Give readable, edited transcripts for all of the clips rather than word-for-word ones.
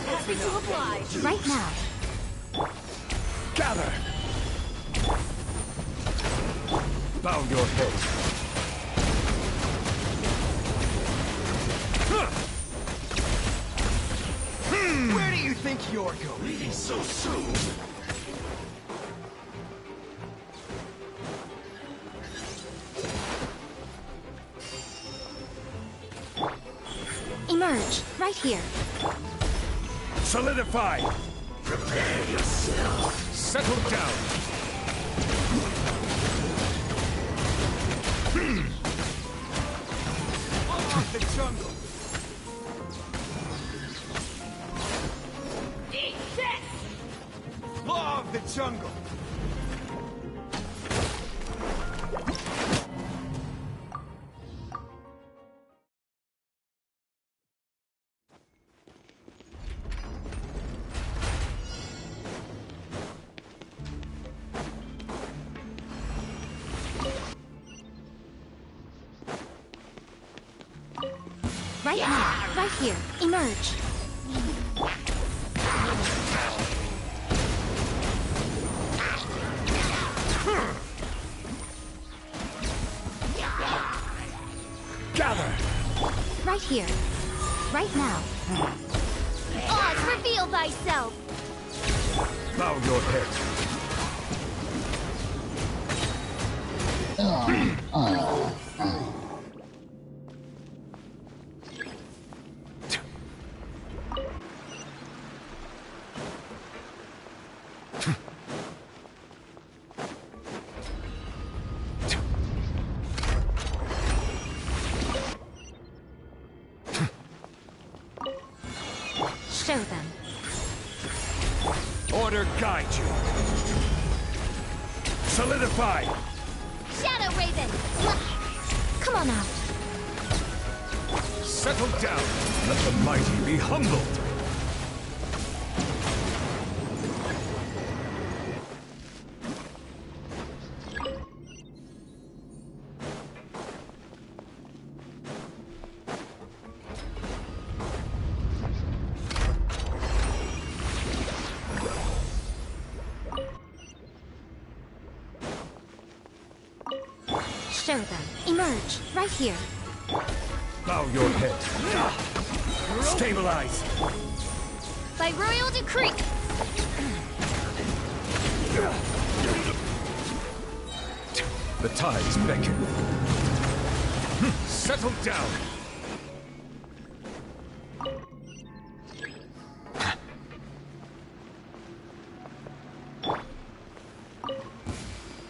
Happy to oblige. Right now. Gather! Bow your head. Where do you think you're going? Leaving so soon? Emerge, right here. Solidify! Prepare yourself. Settle down! Law of the jungle! Eat this! Law of the jungle! Right now, right here. Emerge. Gather! Right here. Right now. Oz, reveal thyself! Bow your head. Show them. Order guide you. Solidify. Shadow Raven! Come on out. Settle down. Let the mighty be humbled. Show them. Emerge. Right here. Bow your head. Stabilize. By royal decree. The tides beckon. Settle down.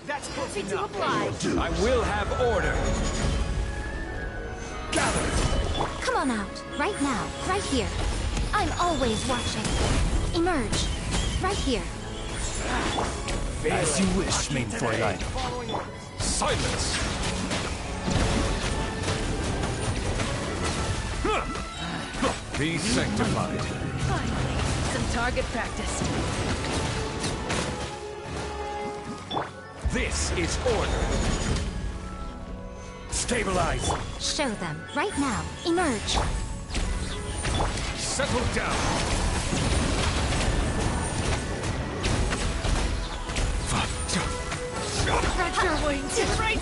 That's close To enough. oblige. I will have order. Gather. Come on out. Right now. Right here. I'm always watching. Emerge. Right here. As you wish, main Fräulein. Following orders. Silence. Be sanctified. Finally, some target practice. This is order. Stabilize. Show them. Right now. Emerge. Settle down. Spread your wings. Right.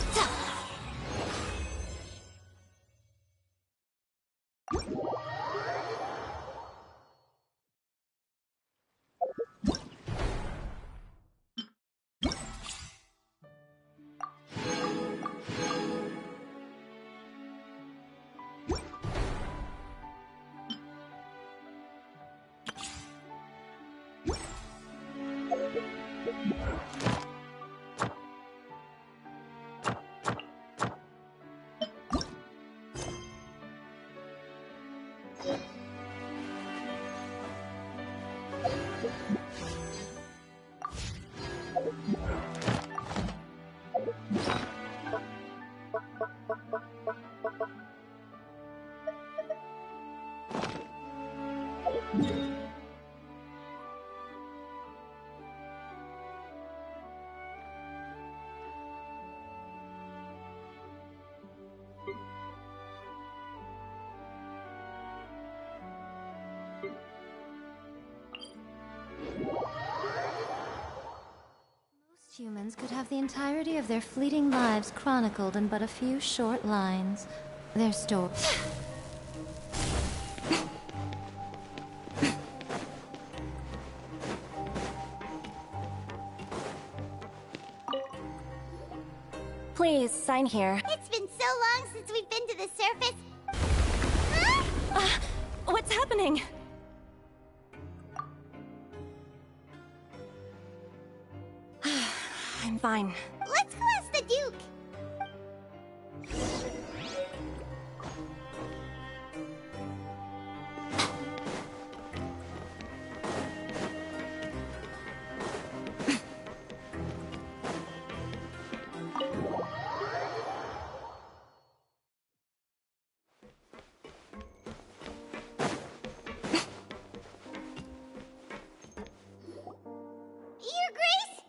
Most humans could have the entirety of their fleeting lives chronicled in but a few short lines. Their story. Please, sign here. It's been so long since we've been to the surface. What's happening? I'm fine. Let's go ask the Duke. Your Grace?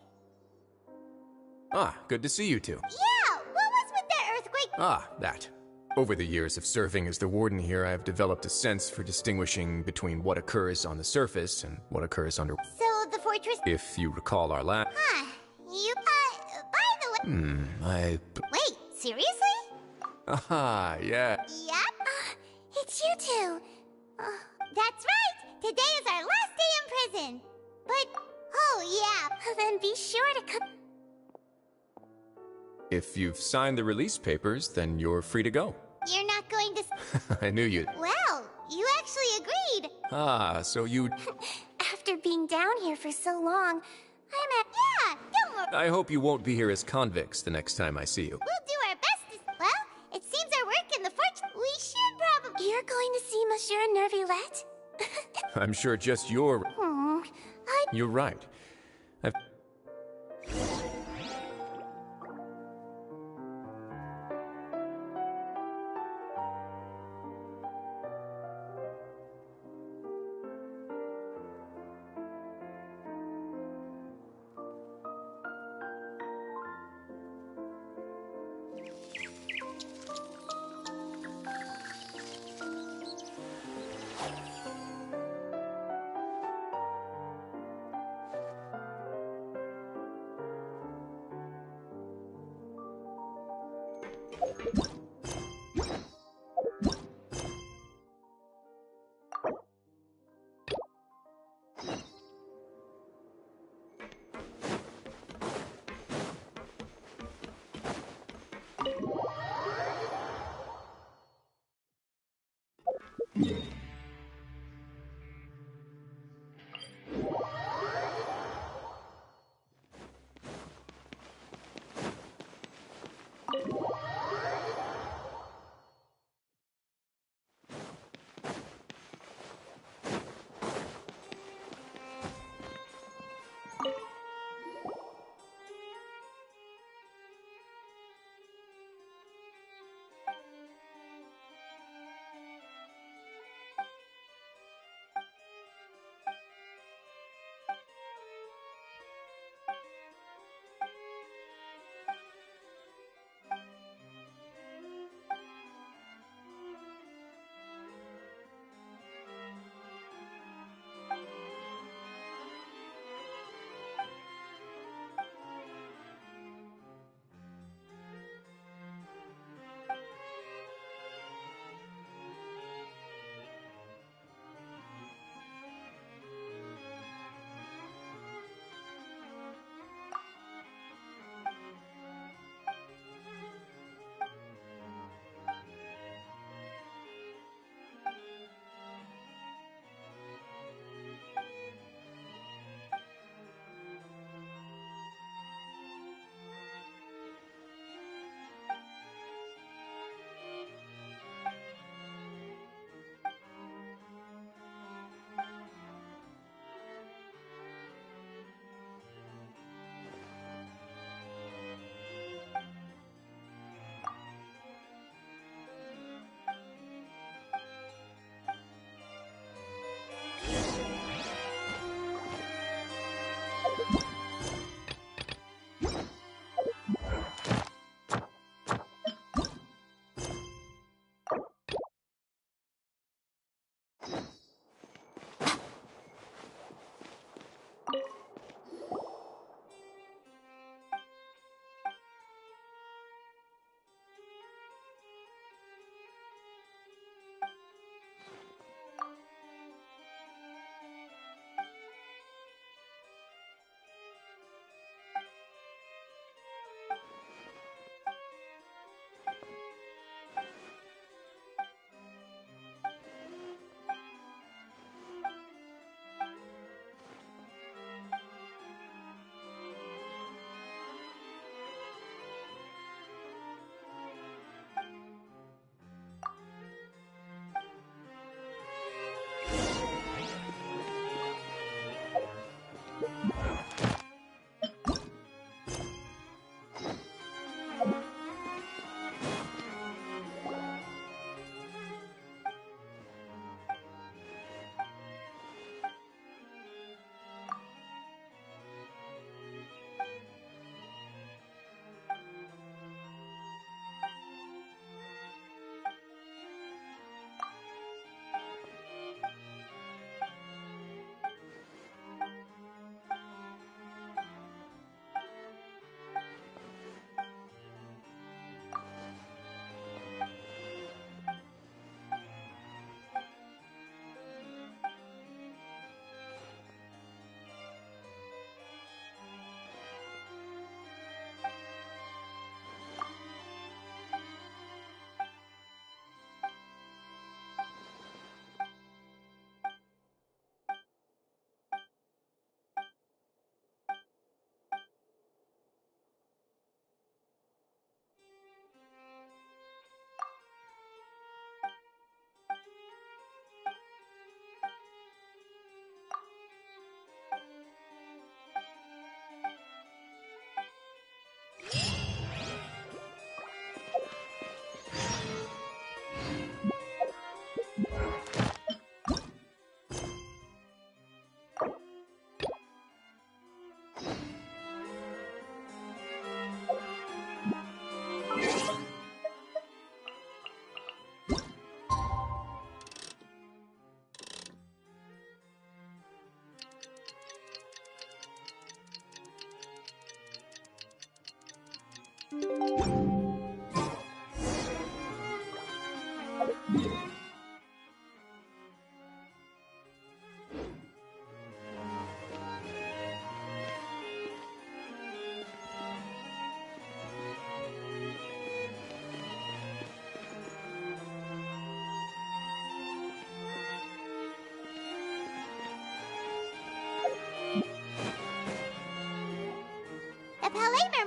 Ah, good to see you two. Yeah, what was with that earthquake? Ah, that. Over the years of serving as the warden here, I have developed a sense for distinguishing between what occurs on the surface and what occurs under. So the fortress. If you recall our last. Huh. You. By the way. I. Wait, seriously? Aha, yeah. Yep. It's you two. That's right. Today is our last day in prison. But, oh yeah, then be sure to come. If you've signed the release papers, then you're free to go. You're not going to... I knew you'd... Well, you actually agreed. Ah, so you... After being down here for so long, Yeah, don't worry. I hope you won't be here as convicts the next time I see you. We'll do our best to... Well, it seems our work in the forge... We should probably... You're going to see Monsieur Nervulette? I'm sure just your... You're right. I've...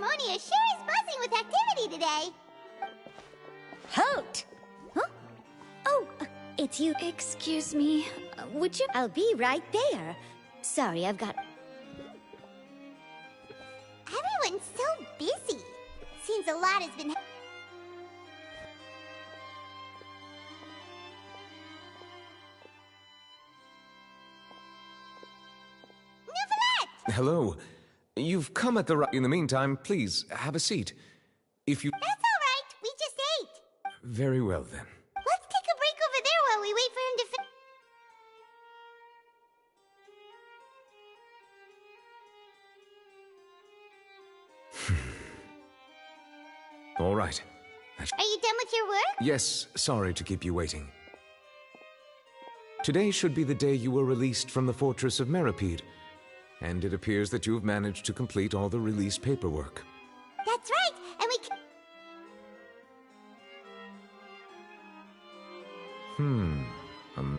Harmonia sure is buzzing with activity today. Halt! Huh? Oh, it's you. Excuse me, would you? I'll be right there. Sorry, I've got... Everyone's so busy. Seems a lot has been... Novelette! Hello. You've come at the right... In the meantime, please, have a seat. If you... That's all right. We just ate. Very well, then. Let's take a break over there while we wait for him to All right. Are you done with your work? Yes, sorry to keep you waiting. Today should be the day you were released from the Fortress of Meripede, and it appears that you have managed to complete all the release paperwork. That's right, and we can...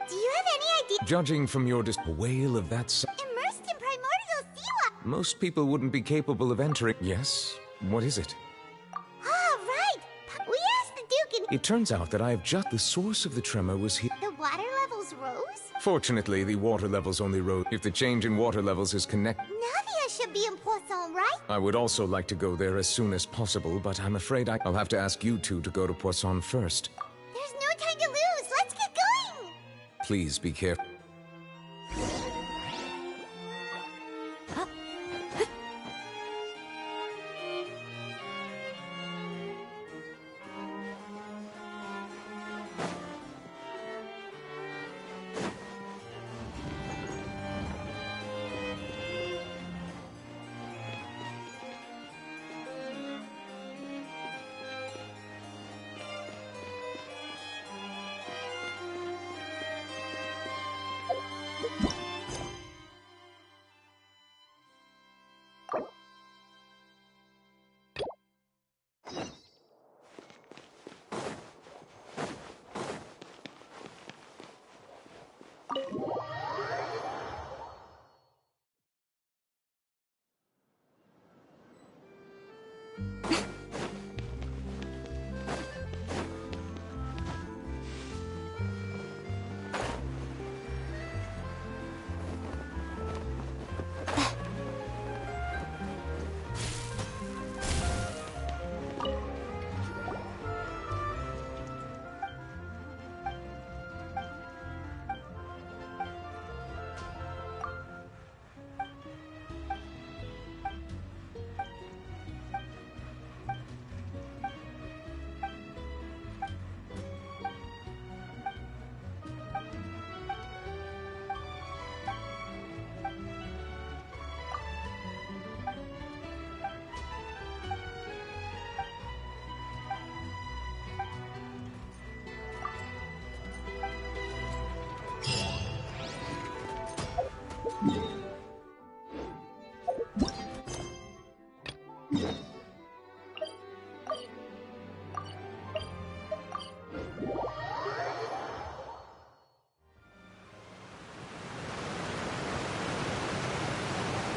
Do you have any idea? Judging from your whale of that Immersed in primordial sea water. most people wouldn't be capable of entering. Yes? What is it? Oh, right. We asked the Duke and... It turns out that I have just... The source of the tremor was here. The water levels rose? Fortunately, the water levels only rose. If the change in water levels is connected... Navia should be in Poisson, right? I would also like to go there as soon as possible, but I'm afraid I'll have to ask you two to go to Poisson first. There's no time to lose. Let's get going. Please be careful.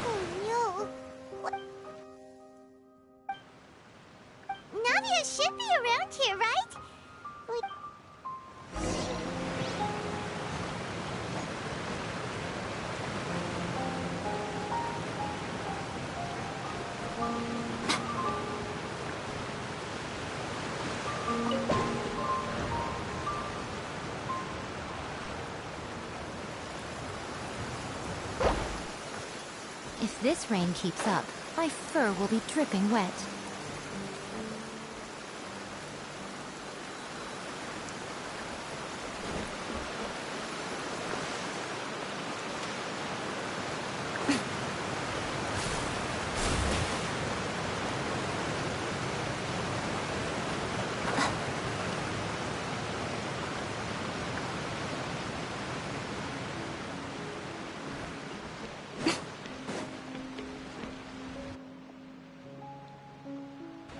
Oh, no. What? Navia should be around here, right? But... If this rain keeps up, my fur will be dripping wet.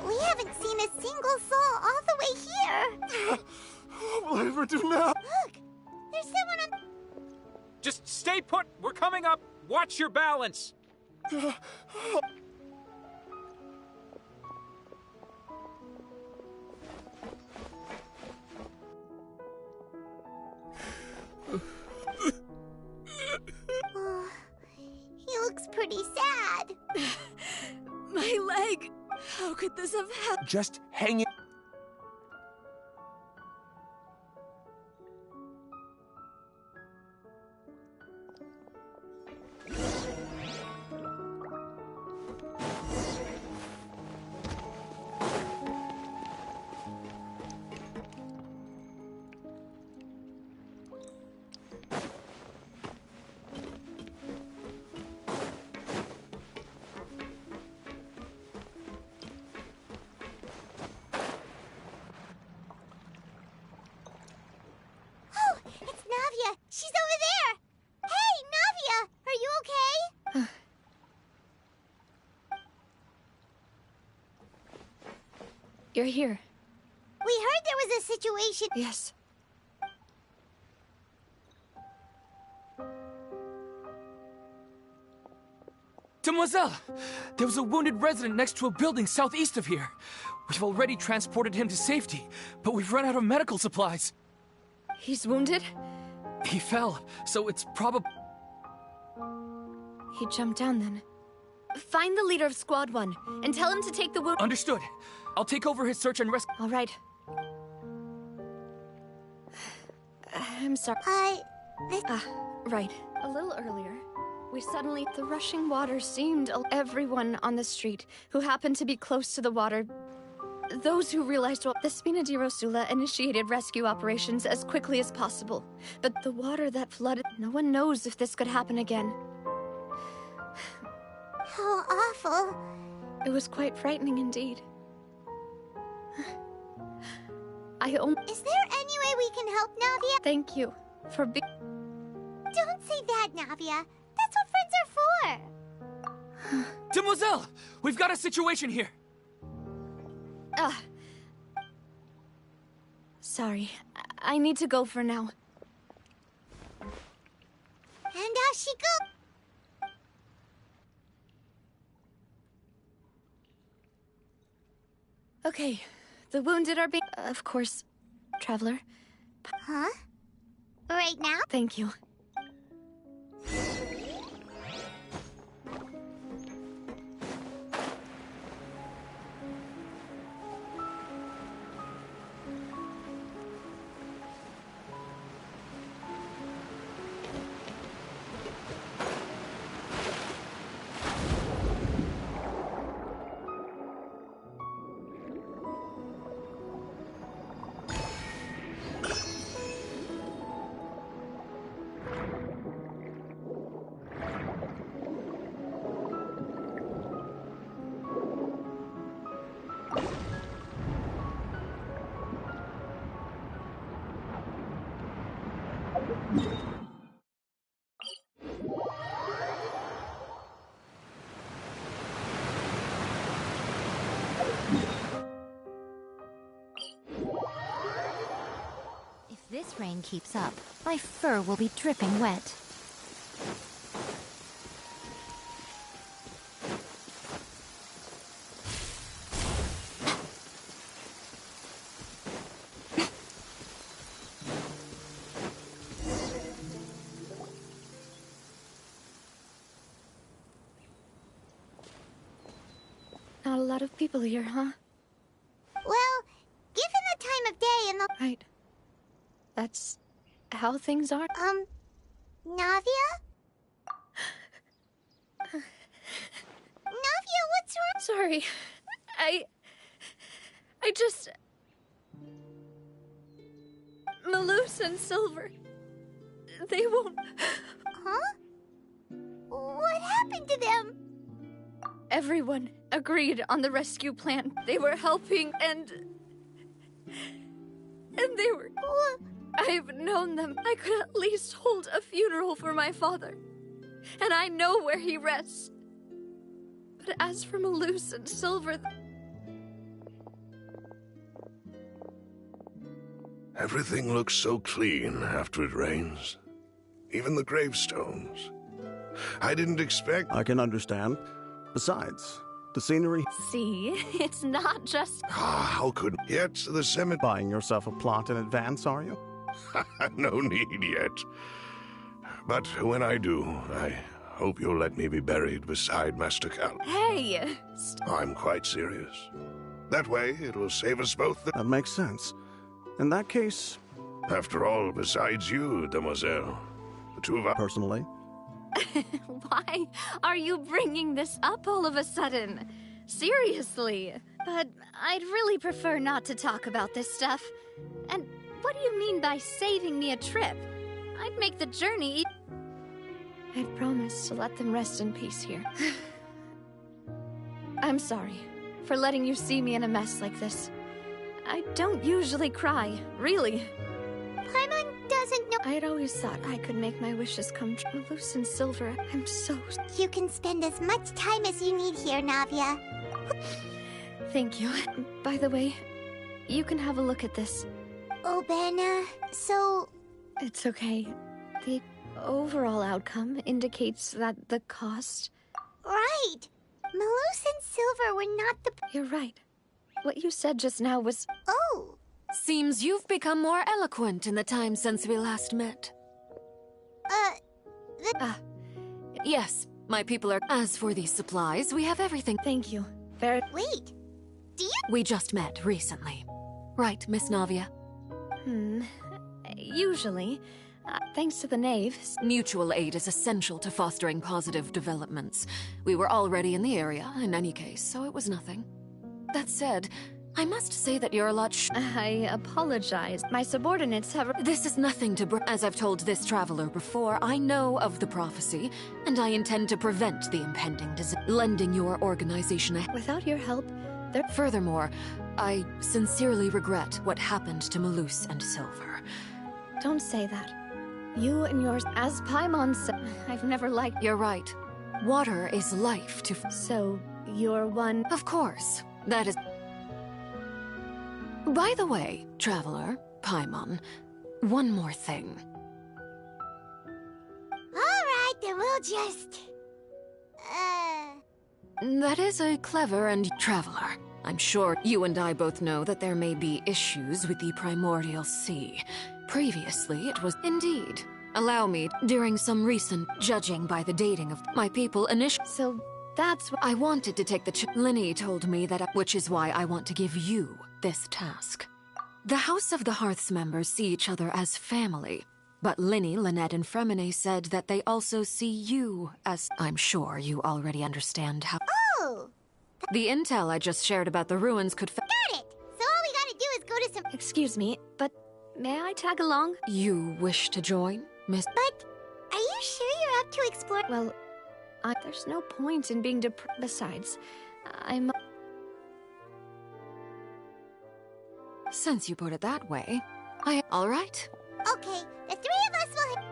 We haven't seen a single soul all the way here. What will I ever do now? Look, there's someone on... Just stay put! We're coming up! Watch your balance! How could this have happened? Just hang it. Navia! She's over there! Hey, Navia! Are you okay? You're here. We heard there was a situation. Yes. Demoiselle! There was a wounded resident next to a building southeast of here. We've already transported him to safety, but we've run out of medical supplies. He's wounded? He fell, so it's probably... He jumped down then. Find the leader of Squad 1 and tell him to take the wound. Understood. I'll take over his search and rescue. All right. I'm sorry. Right. A little earlier, we suddenly... The rushing water seemed... Everyone on the street who happened to be close to the water... Those who realized what... The Spina di Rosula initiated rescue operations as quickly as possible. But the water that flooded... No one knows if this could happen again. How awful. It was quite frightening indeed. I only... Is there any way we can help, Navia? Thank you for being... Don't say that, Navia. That's what friends are for. Demoiselle! We've got a situation here! Sorry. I need to go for now. And out she goes. Okay. The wounded are being... Of course, Traveler. Huh? Right now? Thank you. If this rain keeps up, my fur will be dripping wet. Not a lot of people here, huh? Well, given the time of day and the... Right. That's how things are. Navia? Navia, what's wrong? Sorry. I just... Malus and Silver. They won't... Huh? What happened to them? Everyone agreed on the rescue plan. They were helping and they were... I've known them. I could at least hold a funeral for my father. And I know where he rests. But as for Malus and Silver... Everything looks so clean after it rains. Even the gravestones. I didn't expect... I can understand. Besides, the scenery... See, it's not just... How could... Yet the cemetery... Buying yourself a plot in advance, are you? No need yet. But when I do, hope you'll let me be buried beside Master Cal. Hey! I'm quite serious. That way, it'll save us both the... That makes sense. In that case... After all, besides you, Demoiselle, the two of us... Personally? Why are you bringing this up all of a sudden? Seriously. But I'd really prefer not to talk about this stuff. And what do you mean by saving me a trip? I'd make the journey... I'd promised to let them rest in peace here. I'm sorry for letting you see me in a mess like this. I don't usually cry, really. Paimon doesn't know. I had always thought I could make my wishes come true. Loose and Silver, I'm so... You can spend as much time as you need here, Navia. Thank you. By the way, you can have a look at this. Oh, Benna, so... It's okay. The overall outcome indicates that the cost... Right! Malus and Silver were not the... You're right. What you said just now was... Oh! Seems you've become more eloquent in the time since we last met. Yes, my people are... As for these supplies, we have everything. Thank you. Wait, do you... We just met recently. Right, Miss Navia? Usually. Thanks to the knave. Mutual aid is essential to fostering positive developments. We were already in the area, in any case, so it was nothing. That said, I must say that you're a lot I apologize. My subordinates have... This is nothing to As I've told this traveler before, I know of the prophecy, and I intend to prevent the impending disaster. Lending your organization a... Without your help, there... Furthermore, I sincerely regret what happened to Malus and Silver. Don't say that. You and yours, as Paimon said, I've never liked... You're right. Water is life to... So, you're one... Of course. That is... By the way, traveler, Paimon, one more thing. Alright, then we'll just... That is a clever and... Traveler, I'm sure you and I both know that there may be issues with the primordial sea. Previously, it was... Indeed. Allow me, during some recent judging by the dating of my people initially... So, that's what... I wanted to take the Linny told me that... Which is why I want to give you this task. The House of the Hearth's members see each other as family, but Linny, Lynette, and Fremine said that they also see you as... I'm sure you already understand how... Oh! The intel I just shared about the ruins could... Got it! So all we gotta do is go to some... Excuse me, but may I tag along? You wish to join, Miss... But, are you sure you're up to explore... Well, there's no point in being Besides, I'm... Since you put it that way, all right. Okay, the three of us will...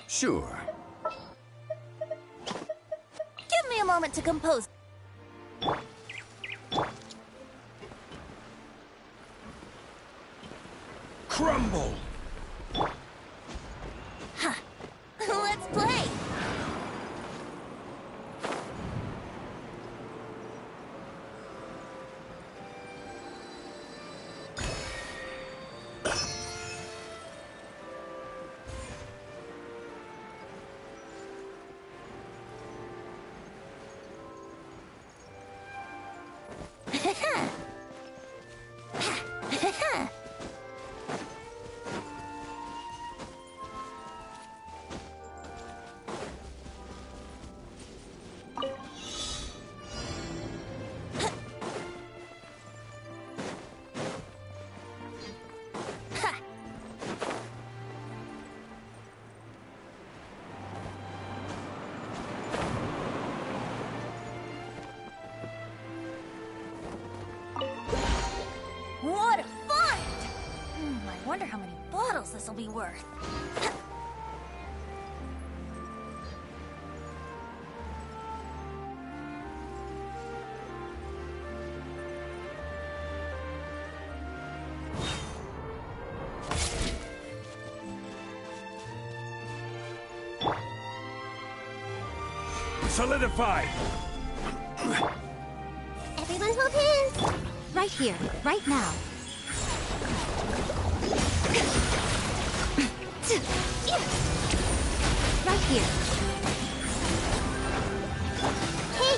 Sure. Give me a moment to compose. Crumble! Let's play! wonder how many bottles this'll be worth. Solidified! Everyone hold hands! Right here, right now. Right here. Hey!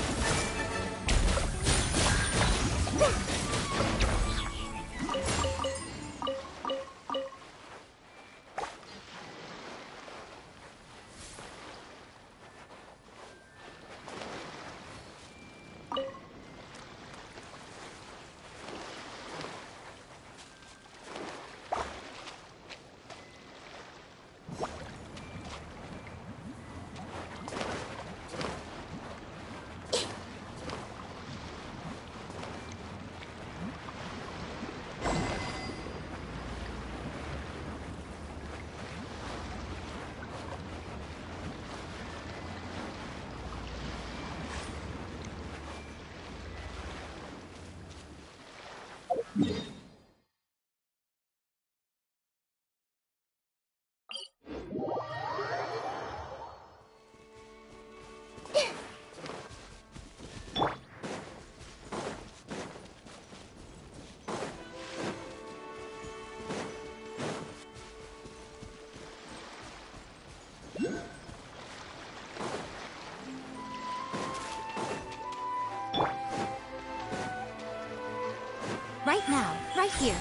Right now, right here.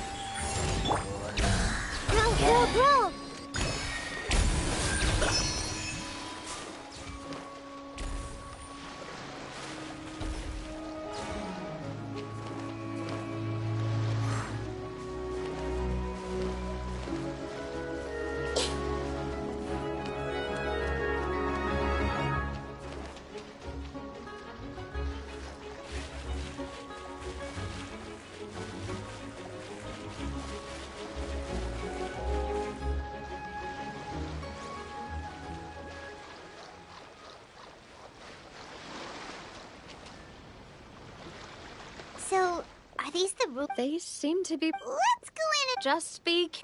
Bro! So, are these the rules? They seem to be... Let's go in and... Just speak.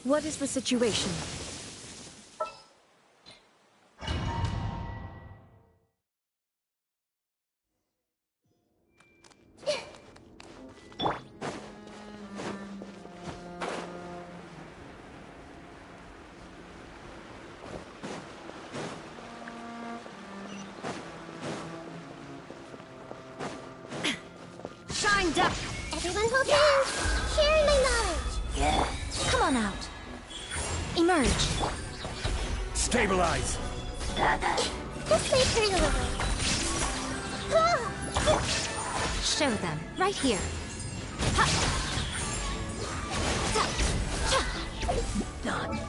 What is the situation? Shined up! Everyone hold hands! Sharing my knowledge! Come on out. Emerge. Stabilize! This may hurt a little. Show them. Right here. Done.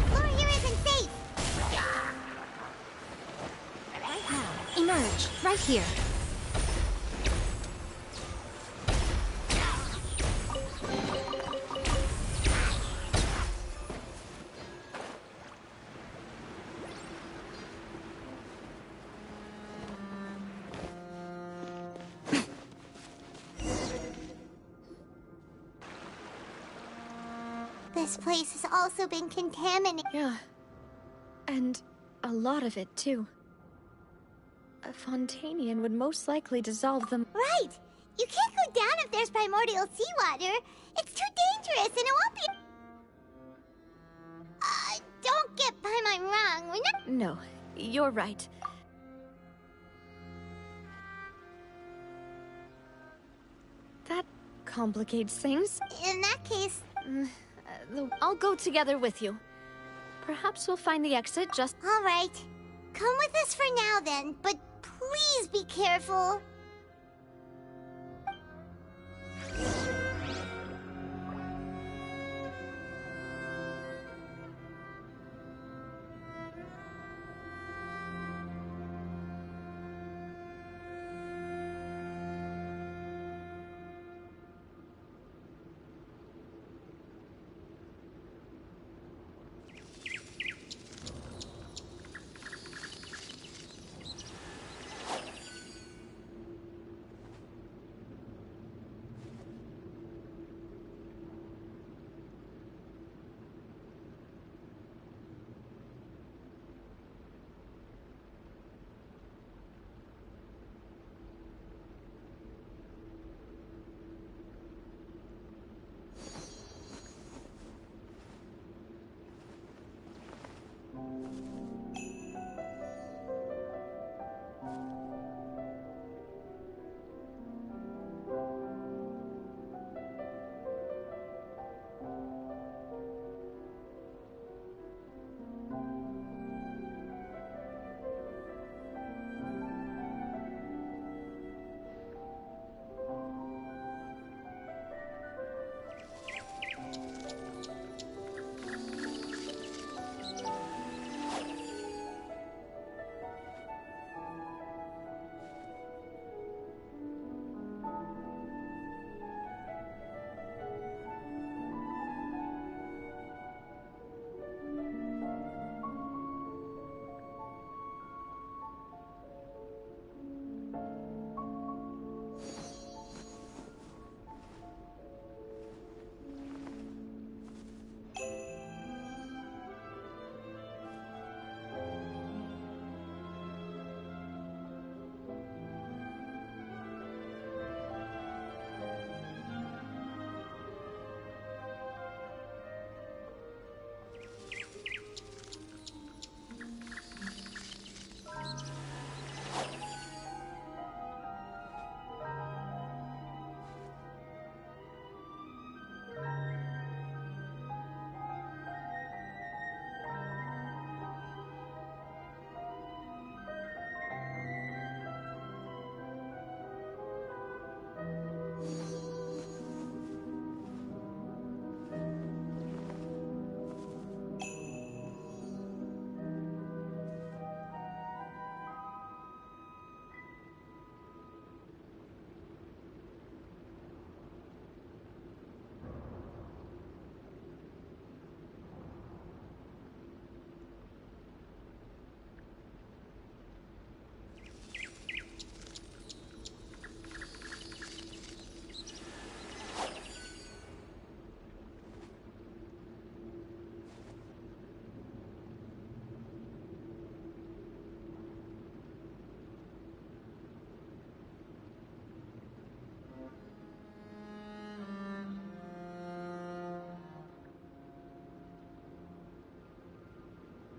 Floor here isn't safe! Right now. Emerge. Right here. This place has also been contaminated. Yeah. And a lot of it, too. A Fontanian would most likely dissolve them. Right! You can't go down if there's primordial seawater. It's too dangerous and it won't be... don't get Paimon wrong. We're not... No, you're right. That complicates things. In that case... I'll go together with you. Perhaps we'll find the exit just... All right. Come with us for now then, but please be careful.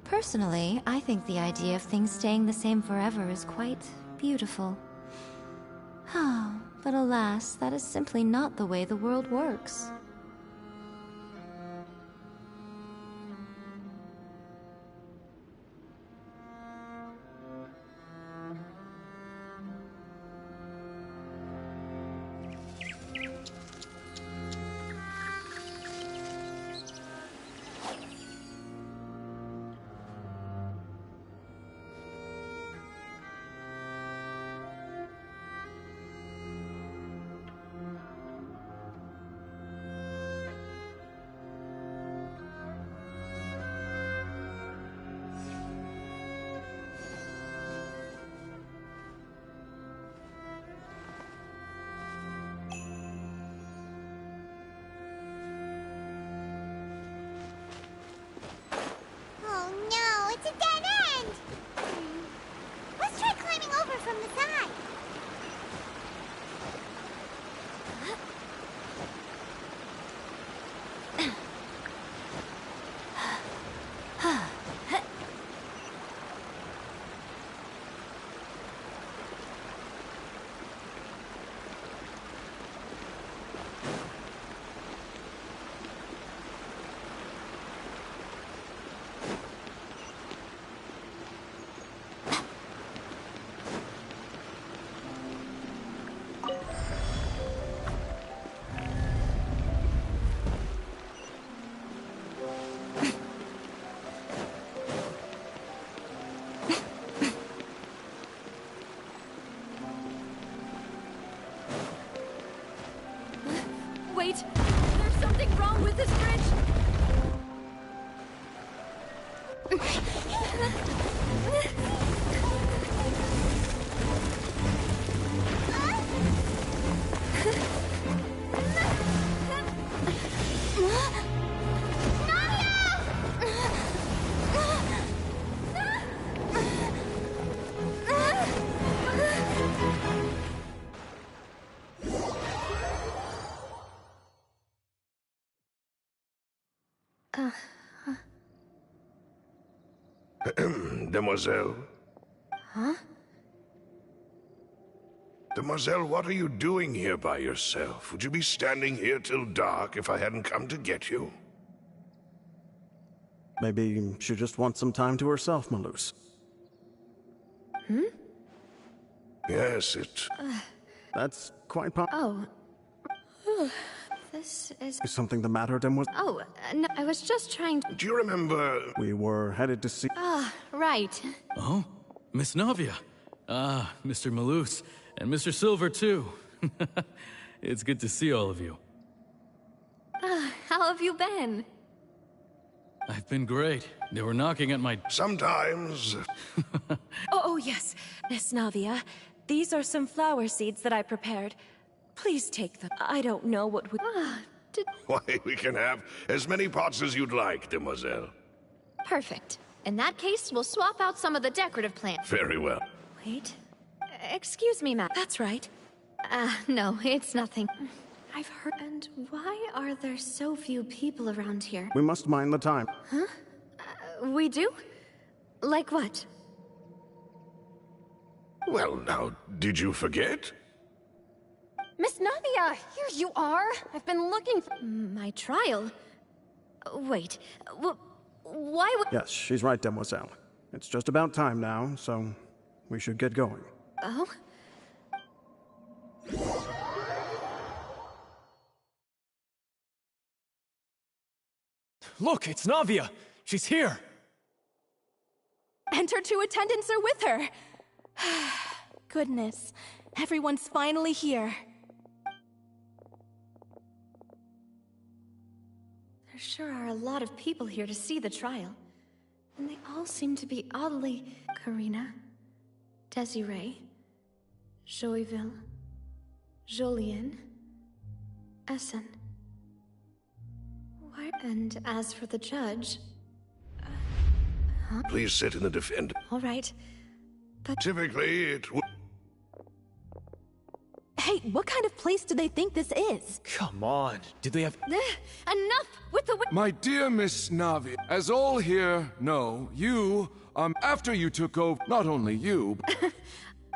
Personally, I think the idea of things staying the same forever is quite beautiful. But alas, that is simply not the way the world works. this bridge! Demoiselle? Huh? Demoiselle, what are you doing here by yourself? Would you be standing here till dark if I hadn't come to get you? Maybe she just wants some time to herself, Malus. Hmm? Yes, it... That's quite Oh. This is... Is something the matter, Demoiselle? Oh, no, I was just trying to... Do you remember... We were headed to see... Ah, right. Oh? Miss Navia. Ah, Mr. Malus. And Mr. Silver, too. It's good to see all of you. How have you been? I've been great. They were knocking at my... Sometimes... Oh, yes. Miss Navia, these are some flower seeds that I prepared. Please take them. I don't know what would... Why, we can have as many pots as you'd like, Demoiselle. Perfect. In that case, we'll swap out some of the decorative plants. Very well. Wait. Excuse me, ma'am. That's right. No, it's nothing. I've heard... And why are there so few people around here? We must mind the time. Huh? We do? Like what? Well, now, did you forget? Miss Navia, here you are. I've been looking for... My trial? Wait, why would... Yes, she's right, Demoiselle. It's just about time now, so we should get going. Oh? Look, it's Navia! She's here! And her two attendants are with her. Goodness, everyone's finally here. There sure are a lot of people here to see the trial. And they all seem to be oddly... Karina, Desiree, Joyville, Jolien, Essen. Why? And as for the judge... Huh? Please sit in the defend. All right, but... Typically, it would... Hey, what kind of place do they think this is? Come on, did they have... Enough with the... My dear Miss Navi, as all here know, you, after you took over, not only you...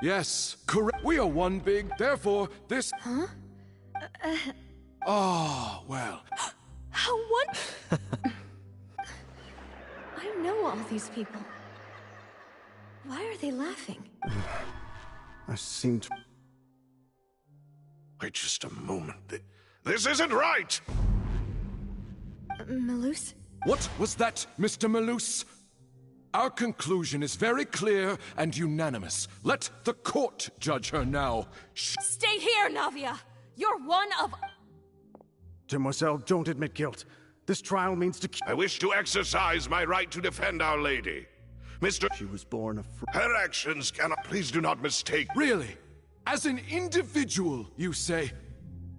Yes, correct. We are one big, therefore, this... Huh? Oh, well... How one... I know all these people. Why are they laughing? I seem to... Wait just a moment. This isn't right! Malus? What was that, Mr. Malus? Our conclusion is very clear and unanimous. Let the court judge her now. Stay here, Navia! You're one of... Demoiselle, don't admit guilt. This trial means to... I wish to exercise my right to defend Our Lady. Mr. She was born a... Her actions cannot... Please do not mistake... Really? As an individual, you say?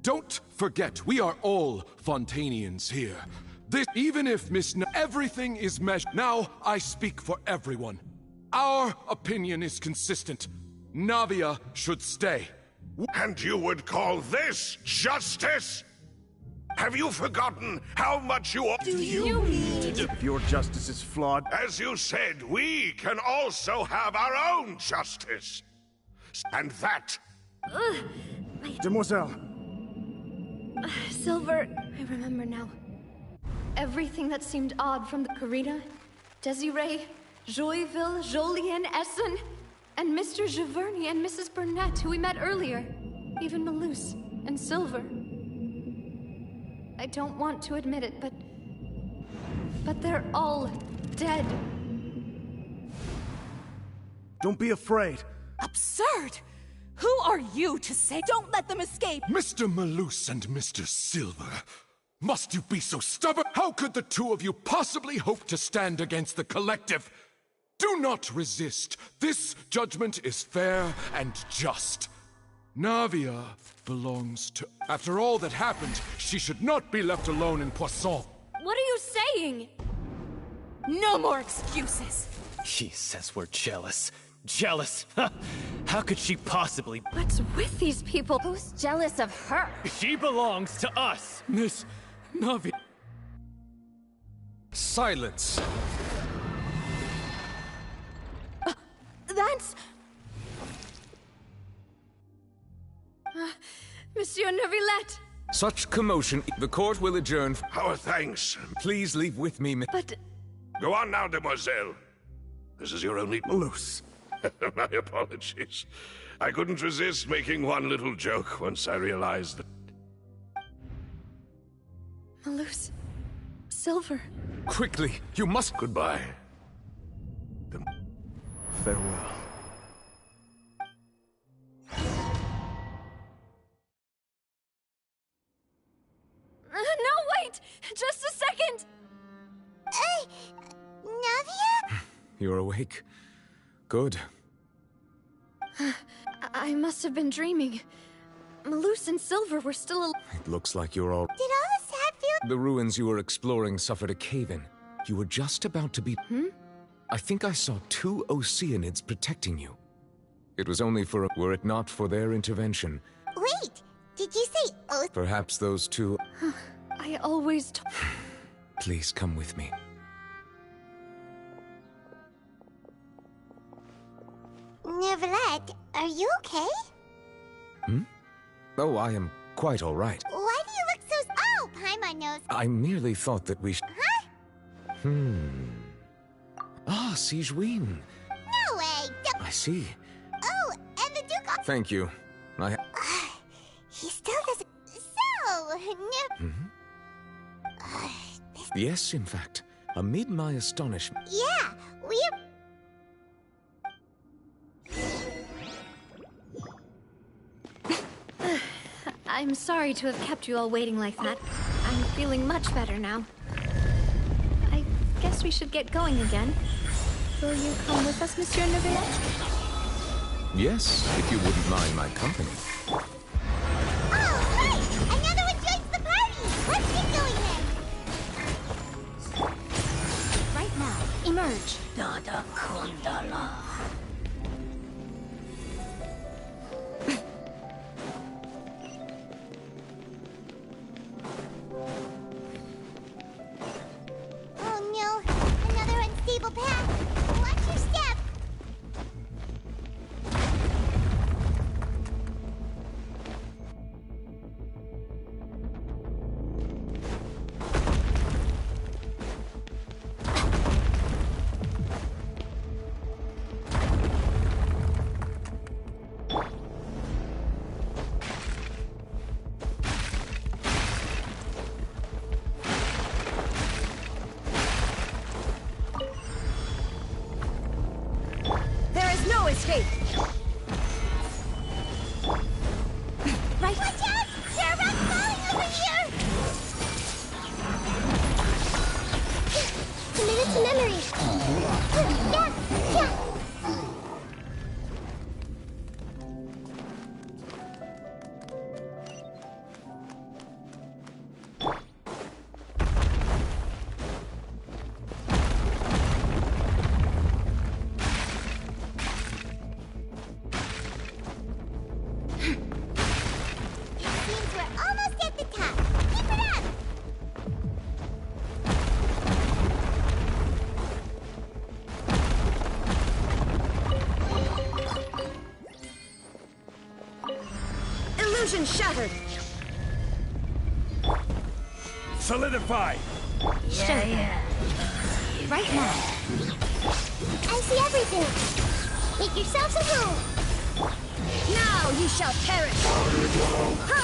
Don't forget, we are all Fontanians here. This, even if everything is measured. Now I speak for everyone. Our opinion is consistent. Navia should stay. And you would call this justice? Have you forgotten how much you... Do you mean... If your justice is flawed... As you said, we can also have our own justice. And that... Demoiselle! Silver, I remember now. Everything that seemed odd from the Karina, Desiree, Joyville, Jolien, Essen, and Mr. Giverny and Mrs. Burnett, who we met earlier. Even Malus and Silver. I don't want to admit it, but they're all dead. Don't be afraid. Absurd! Who are you to say don't let them escape? Mr. Malus and Mr. Silver, Must you be so stubborn? How could the two of you possibly hope to stand against the collective? Do not resist. This judgment is fair and just. Navia belongs to... After all that happened, she should not be left alone in Poisson. What are you saying? No more excuses. He says we're jealous. Jealous? How could she possibly? What's with these people? Who's jealous of her? She belongs to us. Miss Navi. Silence! That's... Monsieur Neuvillette! Such commotion. The court will adjourn. Our thanks. Please leave with me, But... Go on now, demoiselle. This is your only... Loose. My apologies. I couldn't resist making one little joke once I realized that... Malus... Silver... Quickly, you must... Goodbye. Farewell. No, wait! Just a second! Navia? You're awake. Good. I must have been dreaming. Malus and Silver were still alive. It looks like you're all... Did all this happen? The ruins you were exploring suffered a cave-in. You were just about to be... I think I saw 2 Oceanids protecting you. It was only for... Were it not for their intervention... Wait, did you say Perhaps those 2... I always... Please come with me. Neuvillette, are you okay? Oh, I am quite all right. Why do you look so... Oh, Paimon knows. I merely thought that we Huh? Ah, Sigewinne. No way! I see. Oh, and the Duke... Thank you. He still doesn't... So... Yes, in fact. Amid my astonishment... Yeah, we're... I'm sorry to have kept you all waiting like that. I'm feeling much better now. I guess we should get going again. Will you come with us, Monsieur Neuvillette? Yes, if you wouldn't mind my company. Oh, right! Another one joins the party! Let's get going then! Right now, emerge. Dada Kundala. Oh no, another unstable path. Watch your step. There is no escape. Right. Watch out! There are rocks falling over here! Committed to memory. Yeah. Seems we're almost at the top. Keep it up! Illusion shattered. Solidify. Right now. I see everything. Make yourselves a room. Now ye shall perish. Ha!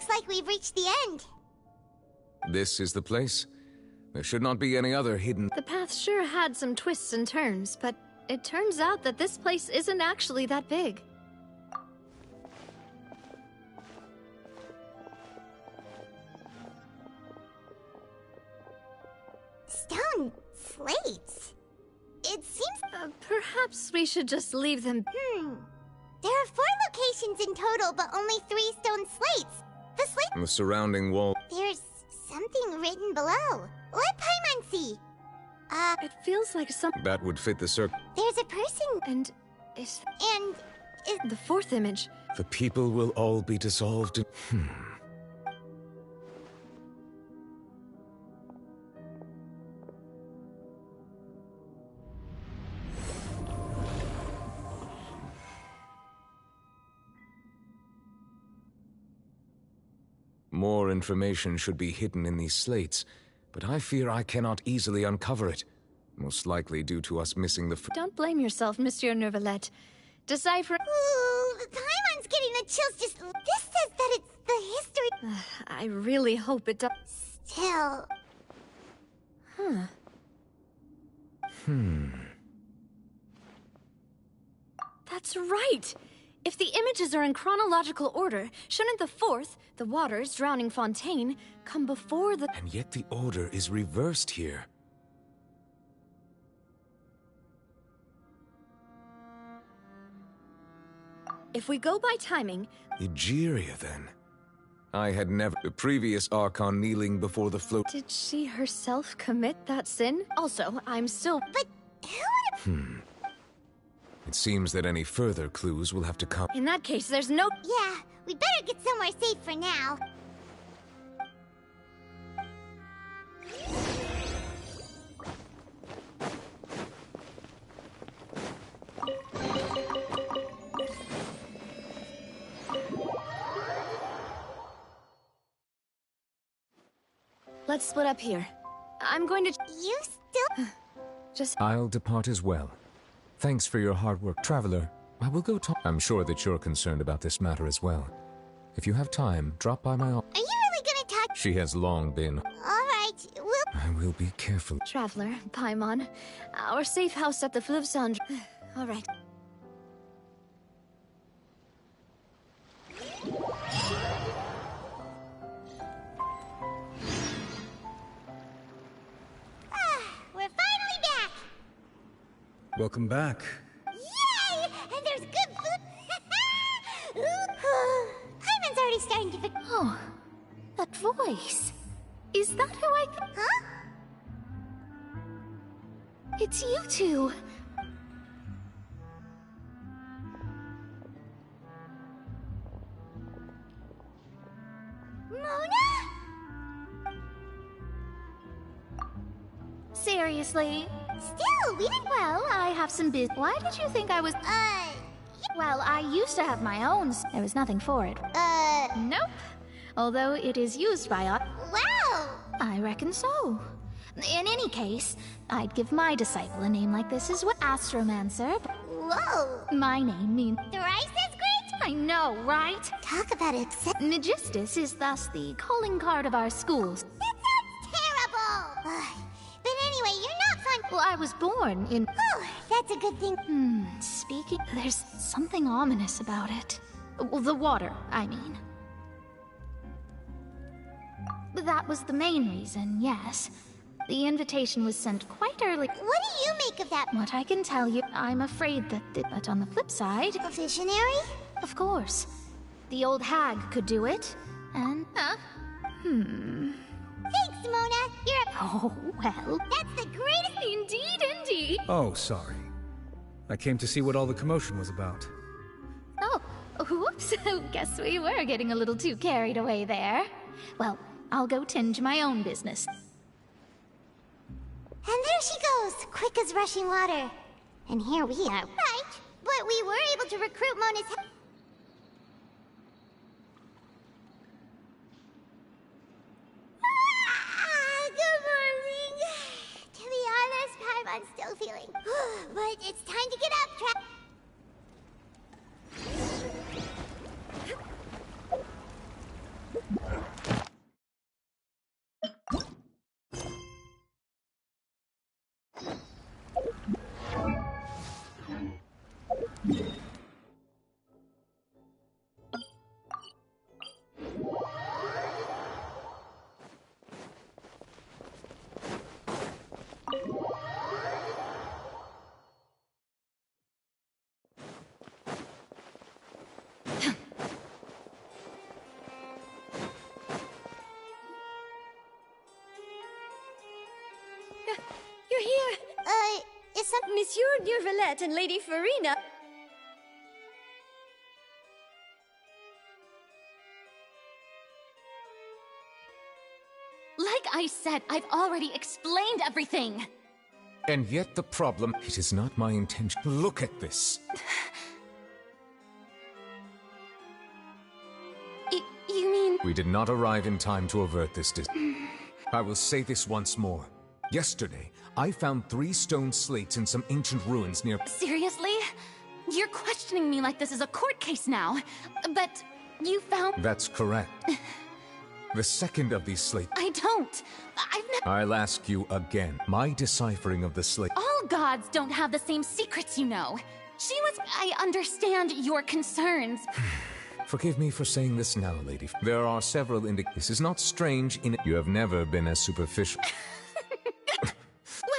Looks like we've reached the end. This is the place? There should not be any other hidden... The path sure had some twists and turns, but it turns out that this place isn't actually that big. Stone slates? It seems... Perhaps we should just leave them... There are 4 locations in total, but only 3 stone slates. The slate... The surrounding wall... There's something written below. Let Paimon see. It feels like some... That would fit the circle. There's a person... And is... The 4th image. The people will all be dissolved in... More information should be hidden in these slates, but I fear I cannot easily uncover it. Most likely due to us missing the... Don't blame yourself, Monsieur Neuvillette. Decipher... Ooh, Paimon's getting the chills just... This says that it's the history... I really hope it does... Still... That's right! If the images are in chronological order, shouldn't the 4th, the waters drowning Fontaine, come before the... And yet the order is reversed here. If we go by timing... Egeria, then. I had never... The previous Archon kneeling before the float... Did she herself commit that sin? Also, I'm still... But who would... It seems that any further clues will have to come... In that case, there's no... Yeah, we better get somewhere safe for now. Let's split up here. I'm going to... You still... Just... I'll depart as well. Thanks for your hard work, Traveler. I will go talk... I'm sure that you're concerned about this matter as well. If you have time, drop by my office. Are you really gonna talk... She has long been... Alright, I will be careful. Traveler, Paimon, our safe house at the Fleuve Cendre... Alright. We're finally back! Welcome back. Yay! And there's good food! Paimon's already starting to... Oh, that voice. Is that who I... Huh? It's you two. Mona? Seriously? Still, we didn't... Well, I have some Why did you think I was... Well, I used to have my own. There was nothing for it. Nope. Although it is used by Wow! I reckon so. In any case, I'd give my disciple a name like this as well. Astromancer. Whoa! My name means... Thrice as great? I know, right? Talk about it. Magistus is thus the calling card of our schools. That sounds terrible! But anyway, you're not fun... Well, I was born in... Oh, that's a good thing. Speaking... There's something ominous about it. Well, the water, I mean. That was the main reason, yes. The invitation was sent quite early. What do you make of that? What I can tell you, I'm afraid that... But on the flip side... A visionary? Of course. The old hag could do it, and... Thanks, Mona. You're a... Oh, well... That's the greatest... Indeed. Oh, sorry. I came to see what all the commotion was about. Oh, whoops. Guess we were getting a little too carried away there. Well, I'll go tend to my own business. And there she goes, quick as rushing water. And here we are. Right, but we were able to recruit Mona's... Good morning. To be honest, Paimon's still feeling. But it's time to get up, Monsieur Neuvillette and Lady Farina. Like I said, I've already explained everything. And yet the problem, it is not my intention. Look at this. You mean... We did not arrive in time to avert this I will say this once more. Yesterday, I found 3 stone slates in some ancient ruins near... Seriously? You're questioning me like this is a court case now. But you found... That's correct. The second of these slates... I don't. I've never... I'll ask you again. My deciphering of the slate... All gods don't have the same secrets, you know. She was... I understand your concerns. Forgive me for saying this now, lady. There are several This is not strange in... You have never been as superficial...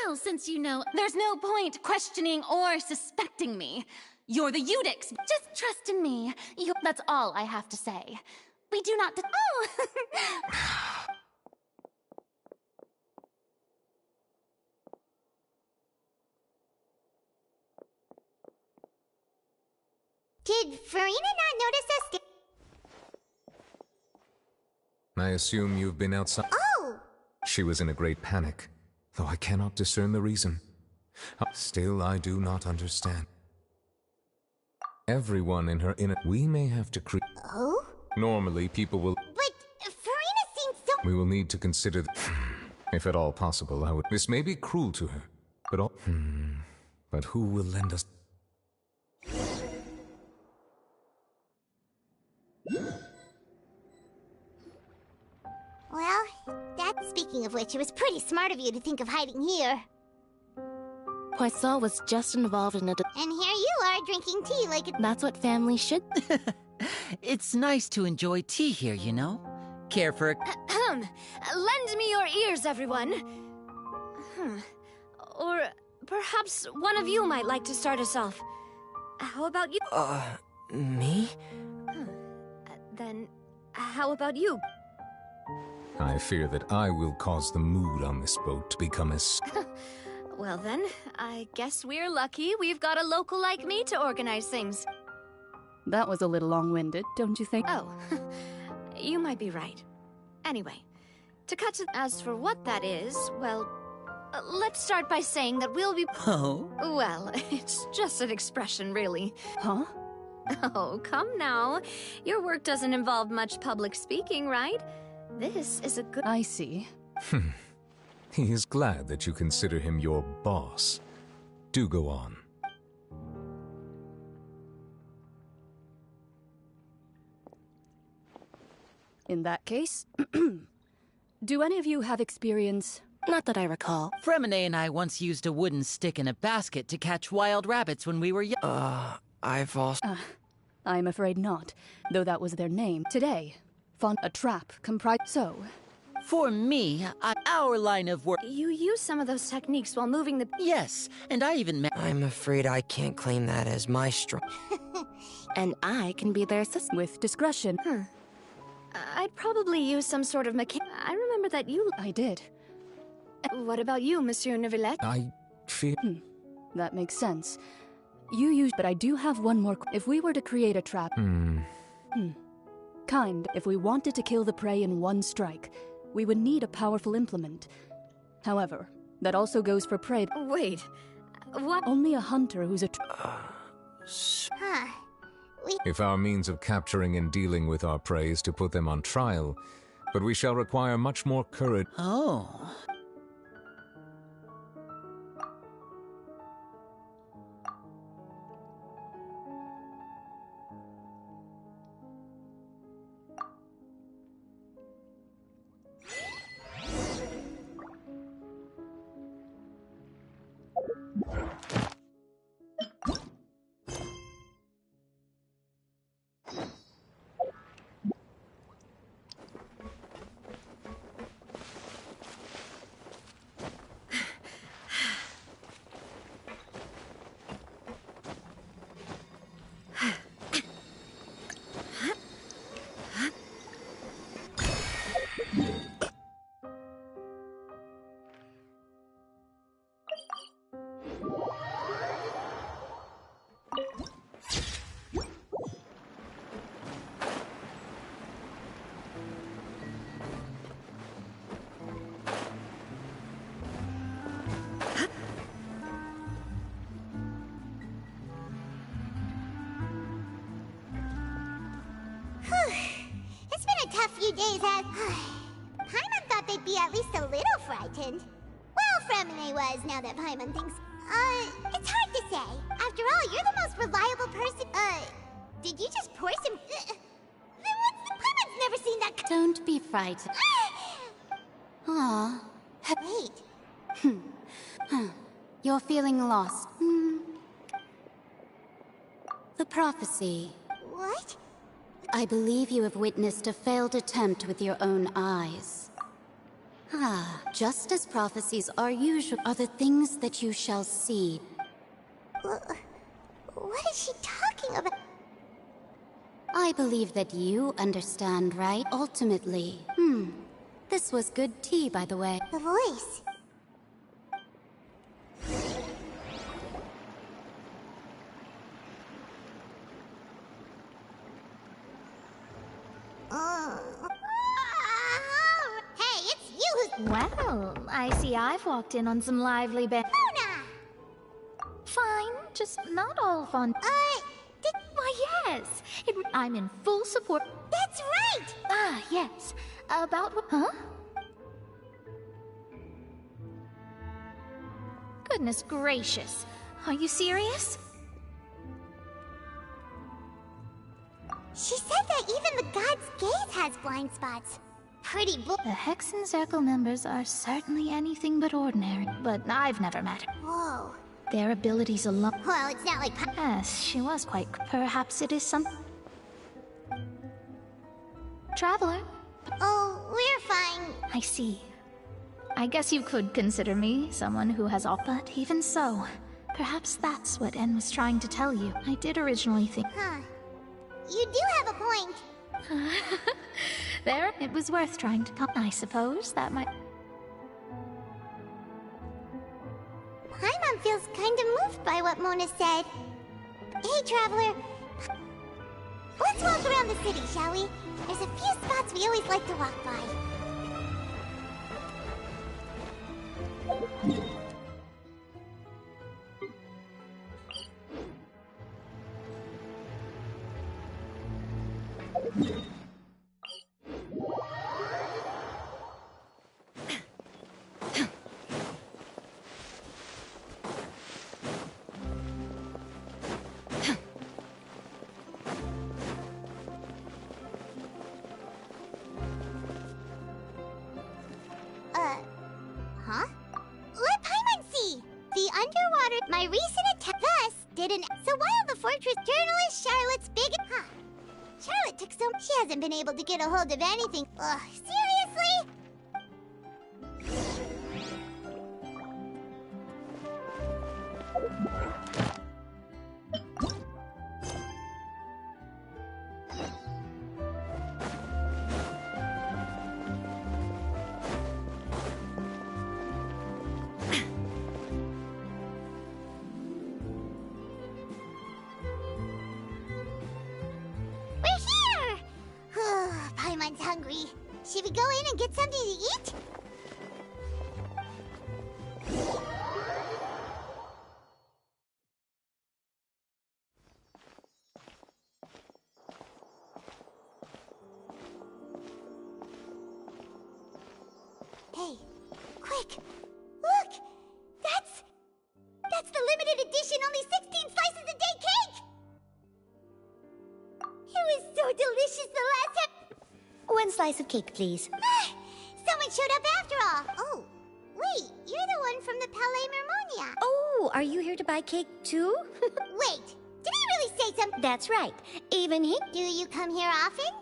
Well, since you know, there's no point questioning or suspecting me. You're the Eudix. Just trust in me. That's all I have to say. We do not... Oh! Did Farina not notice us? I assume you've been outside... Oh! She was in a great panic, though I cannot discern the reason. Still, I do not understand. Everyone in her inner... We may have to create... Oh? Normally, people will... But Farina seems so... We will need to consider... If at all possible, I would... This may be cruel to her, but all... But who will lend us... Well, speaking of which, it was pretty smart of you to think of hiding here. Poisson was just involved in it. And here you are, drinking tea like a... That's what family should... It's nice to enjoy tea here, you know? Care for a... Lend me your ears, everyone. Or perhaps one of you might like to start us off. How about you? Me? Then, how about you? I fear that I will cause the mood on this boat to become as... Well then, I guess we're lucky we've got a local like me to organize things. That was a little long-winded, don't you think? Oh, you might be right. Anyway, to cut to... As for what that is, well, let's start by saying that we'll be... Oh? Well, it's just an expression, really. Huh? Oh, come now. Your work doesn't involve much public speaking, right? This is a good... I see. He is glad that you consider him your boss. Do go on. In that case, do any of you have experience? Not that I recall. Fremine and I once used a wooden stick in a basket to catch wild rabbits when we were young. I've also... I'm afraid not, though that was their name. Today, a trap comprised... So... For me, our line of work... You use some of those techniques while moving the... Yes, and I even... I'm afraid I can't claim that as my And I can be their assistant. With discretion. I'd probably use some sort of I remember that you... I did. What about you, Monsieur Neuvillette? I fear... That makes sense. You use... But I do have one more... If we were to create a trap... If we wanted to kill the prey in one strike, we would need a powerful implement. However, that also goes for prey... Wait, what? Only a hunter who's a... If our means of capturing and dealing with our prey is to put them on trial, but we shall require much more courage... Oh... few days has... Paimon thought they'd be at least a little frightened. Well, Fremine was, now that Paimon thinks... it's hard to say. After all, you're the most reliable person... did you just pour some... Then what's the... Paimon's never seen that... Don't be frightened. Aw. Wait. You're feeling lost. The prophecy. What? I believe you have witnessed a failed attempt with your own eyes. Just as prophecies are the things that you shall see. What is she talking about? I believe that you understand, right? Ultimately. This was good tea, by the way. The voice. Hey, it's you who's... Well, I see I've walked in on some lively Mona! Fine, just not all fun. Why, yes. I'm in full support. That's right! Yes. About what? Huh? Goodness gracious. Are you serious? She said that even the God's gaze has blind spots. Pretty The Hexen Circle members are certainly anything but ordinary, but I've never met her. Whoa. Their abilities alone... Well, it's not like... Yes, she was quite... Perhaps it is some... Traveler. Oh, we're fine. I see. I guess you could consider me someone who has all... But even so, perhaps that's what En was trying to tell you. I did originally think... You do have a point. There, it was worth trying to come. I suppose that might... Paimon feels kind of moved by what Mona said. Hey, Traveler. Let's walk around the city, shall we? There's a few spots we always like to walk by. Huh? Let Paimon see! The underwater... My recent attack thus didn't... So while the fortress journalist Charlotte's big... Charlotte took so... She hasn't been able to get a hold of anything. Ugh, seriously? Paimon's hungry. Should we go in and get something to eat? Hey, quick! Look! That's the limited edition only 16 slices a day cake! It was so delicious the last time. One slice of cake, please. Someone showed up after all. Oh, wait, you're the one from the Palais Mermonia. Oh, are you here to buy cake too? Wait, did he really say something? That's right. Even he... Do you come here often?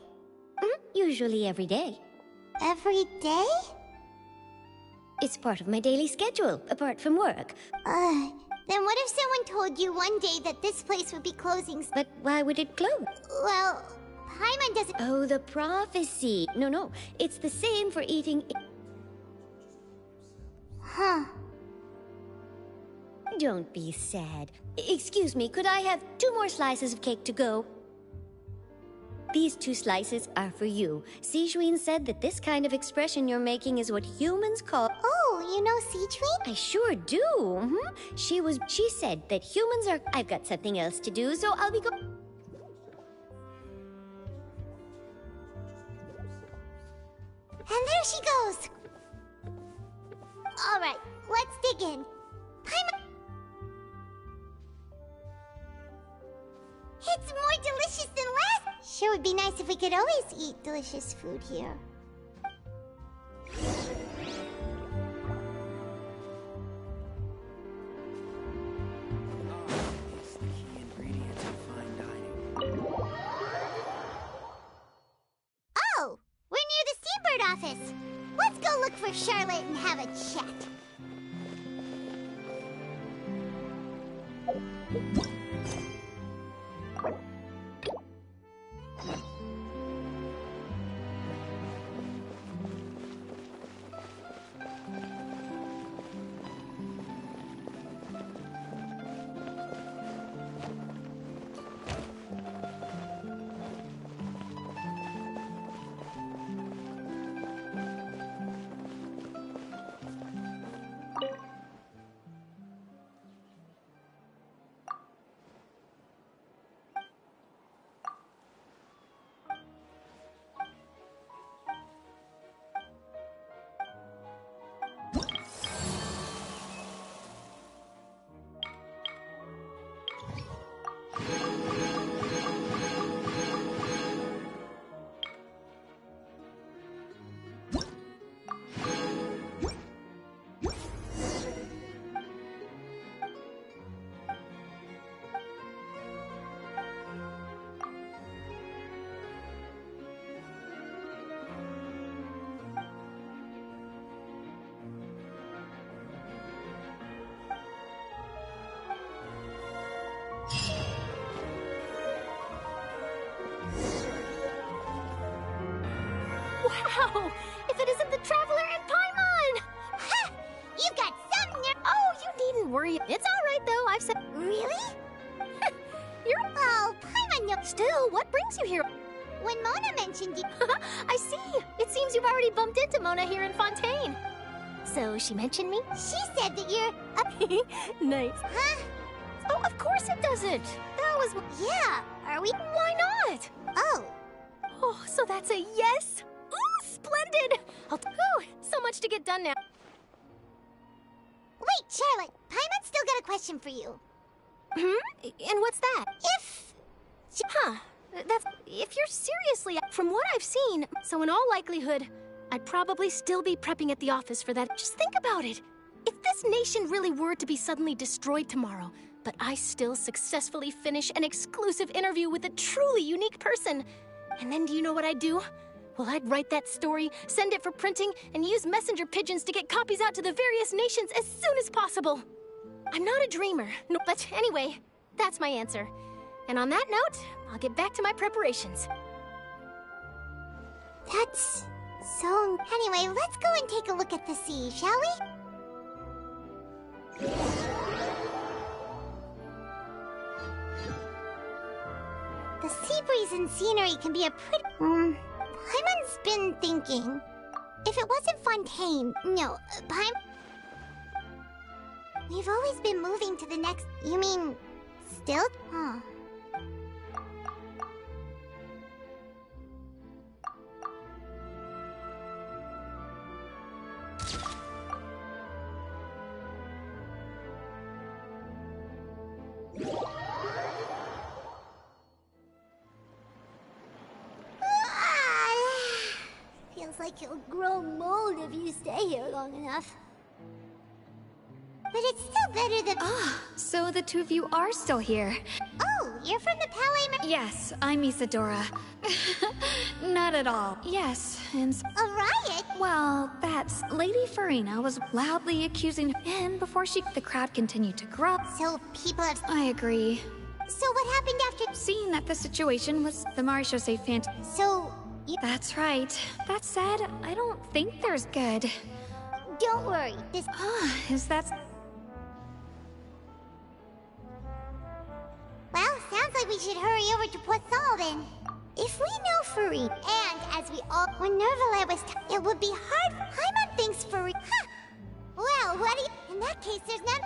Usually every day. Every day? It's part of my daily schedule, apart from work. Then what if someone told you one day that this place would be closing? But why would it close? Well, Paimon doesn't... Oh, the prophecy. No, it's the same for eating... Huh. Don't be sad. Excuse me, could I have 2 more slices of cake to go? These 2 slices are for you. Sijuin said that this kind of expression you're making is what humans call... Oh, you know Sijuin? I sure do. She said that humans are... I've got something else to do, so I'll be And there she goes! Alright, let's dig in. Paimon... It's more delicious than last! Sure would be nice if we could always eat delicious food here. Oh! We're near the Seabird office! Let's go look for Charlotte and have a chat. Wow! If it isn't the Traveler and Paimon! Ha! You got something there! Oh, you needn't worry. It's alright though, I've said... Really? You're... Oh, Paimon, no... Still, what brings you here? When Mona mentioned you... I see! It seems you've already bumped into Mona here in Fontaine. So, she mentioned me? She said that you're... Nice. Huh? Oh, of course it doesn't! That was... Yeah, are we... Why not? Oh. Oh, so that's a yes? Ooh, splendid! Ooh, so much to get done now. Wait, Charlotte, Paimon's still got a question for you. And what's that? If... Huh, that's... If you're seriously... From what I've seen, so in all likelihood, I'd probably still be prepping at the office for that. Just think about it. If this nation really were to be suddenly destroyed tomorrow, but I still successfully finish an exclusive interview with a truly unique person, and then do you know what I'd do? Well, I'd write that story, send it for printing, and use messenger pigeons to get copies out to the various nations as soon as possible. I'm not a dreamer, no, but anyway, that's my answer. And on that note, I'll get back to my preparations. That's... so... Anyway, let's go and take a look at the sea, shall we? The sea breeze and scenery can be a pretty... Paimon's been thinking... If it wasn't Fontaine... No, We've always been moving to the next... You mean... Still? Huh. Feels like you'll grow mold if you stay here long enough. But it's still better than... So the two of you are still here. Oh, you're from the Palais... Yes, I'm Isadora. Not at all. Yes, and... A riot? Well, that's... Lady Farina was loudly accusing him before the crowd continued to grow. So people have... I agree. So what happened after... Seeing that the situation was the Marechaussee So... That's right. That said, I don't think there's good. Don't worry, this... Is that... Well, sounds like we should hurry over to Poisson then. If we know Farine, and as we all... When Nervalet was... It would be hard... Paimon thinks Farine... Huh! Well, what do you... In that case, there's none...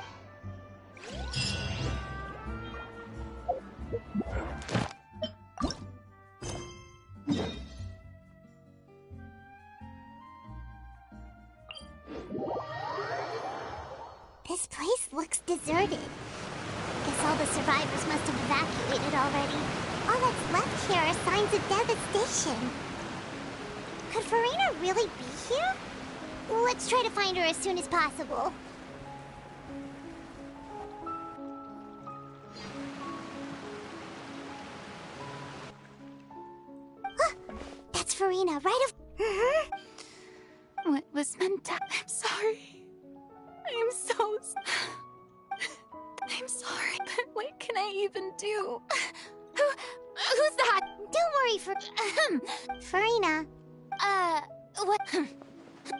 looks deserted. Guess all the survivors must have evacuated already. All that's left here are signs of devastation. Could Farina really be here? Let's try to find her as soon as possible. That's Farina, right What was meant to... I'm sorry. I'm so... I'm sorry, but what can I even do? Who's that? Don't worry, Farina. What?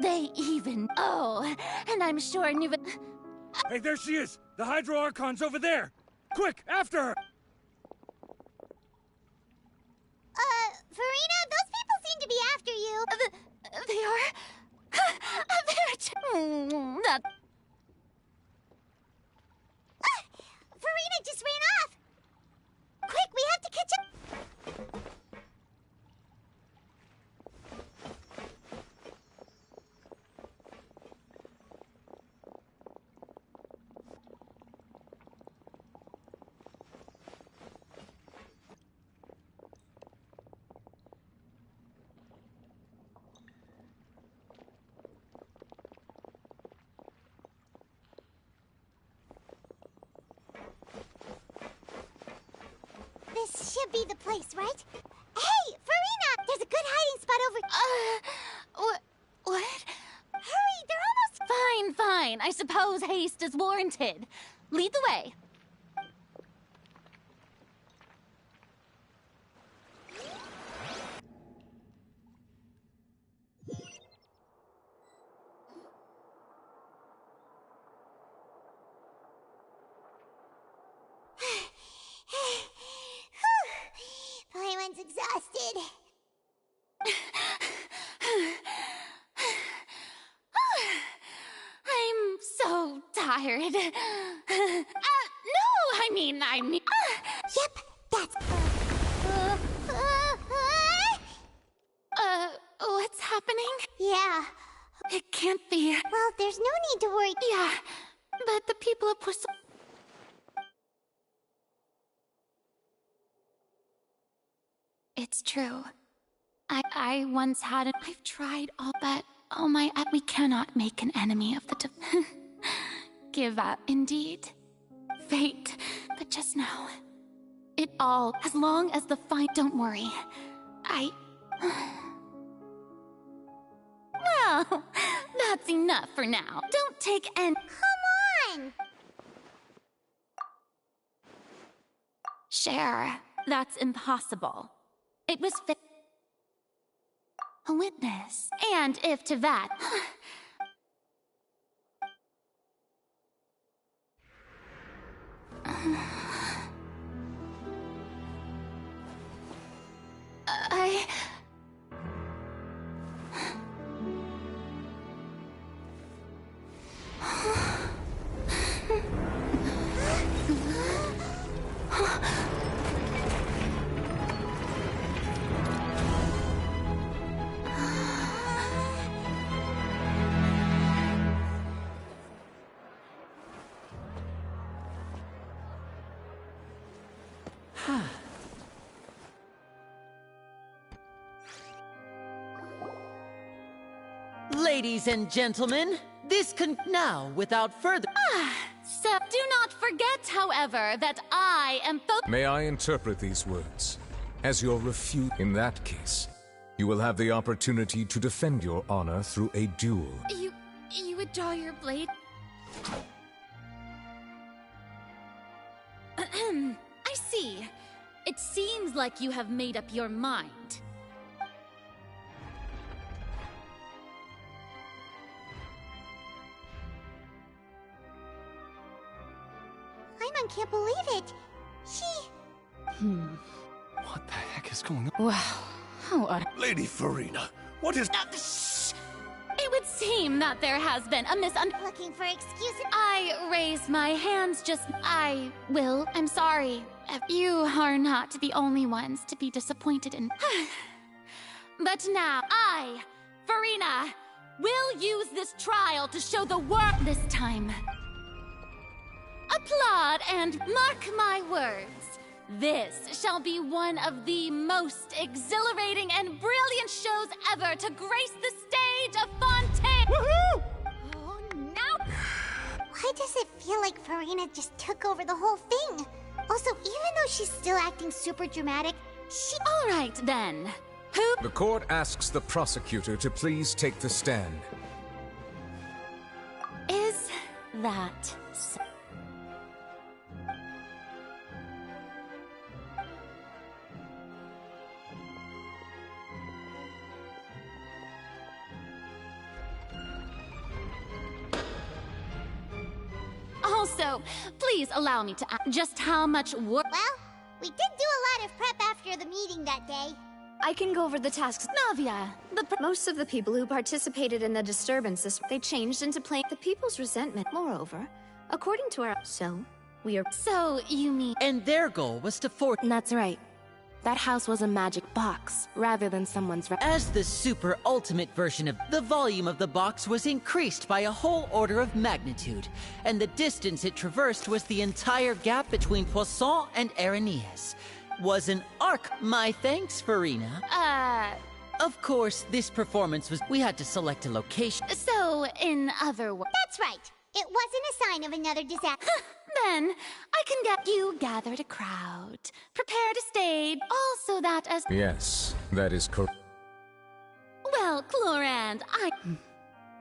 They even... Oh, and I'm sure Nuva... Hey, there she is! The Hydro Archon's over there! Quick, after her! Farina, those people seem to be after you. They are? That... Farina just ran off! Quick, we have to catch up! This should be the place, right? Hey, Farina! There's a good hiding spot over... What? Hurry, they're almost... Fine. I suppose haste is warranted. Lead the way. Paimon's exhausted. I'm so tired. No, I mean... Yep, that's... What's happening? Yeah. It can't be. Well, there's no need to worry. Yeah, but the people of Puss... It's true. I once had it. I've tried all, but oh my, we cannot make an enemy of the give up, indeed. Fate. But just now, it all, as long as the fight, don't worry. Well, that's enough for now. Don't take any... Come on! Cher, that's impossible. It was a witness. And if to that... Ladies and gentlemen, this now, without further... So, do not forget, however, that I am May I interpret these words as your refute? In that case, you will have the opportunity to defend your honor through a duel. You would draw your blade? I see. It seems like you have made up your mind. Paimon can't believe it. What the heck is going on? Wow. How Lady Farina, what is... Shh! It would seem that there has been a Looking for excuses? I raise my hands I'm sorry. You are not the only ones to be disappointed in... But now, I, Farina, will use this trial to show the world this time. Applaud and mark my words. This shall be one of the most exhilarating and brilliant shows ever to grace the stage of Fontaine! Woohoo! Oh, now... Why does it feel like Farina just took over the whole thing? Also, even though she's still acting super dramatic, she... All right, then. Who... The court asks the prosecutor to please take the stand. Is that so? Also, please allow me to ask just how much work... Well, we did do a lot of prep after the meeting that day. I can go over the tasks. Navia, most of the people who participated in the disturbances, they changed into plain the people's resentment. Moreover, according to our... So, we are... So, you mean... And their goal was to force... That's right. That house was a magic box, rather than someone's... As the super ultimate version of the volume of the box was increased by a whole order of magnitude, and the distance it traversed was the entire gap between Poisson and Aranias. Was an arc, my thanks, Farina. Of course, this performance was... We had to select a location. So, in other words... That's right. It wasn't a sign of another disaster. Then, I can get you gathered a crowd, prepared a stage, also that as... Yes, that is correct. Well, Clorand,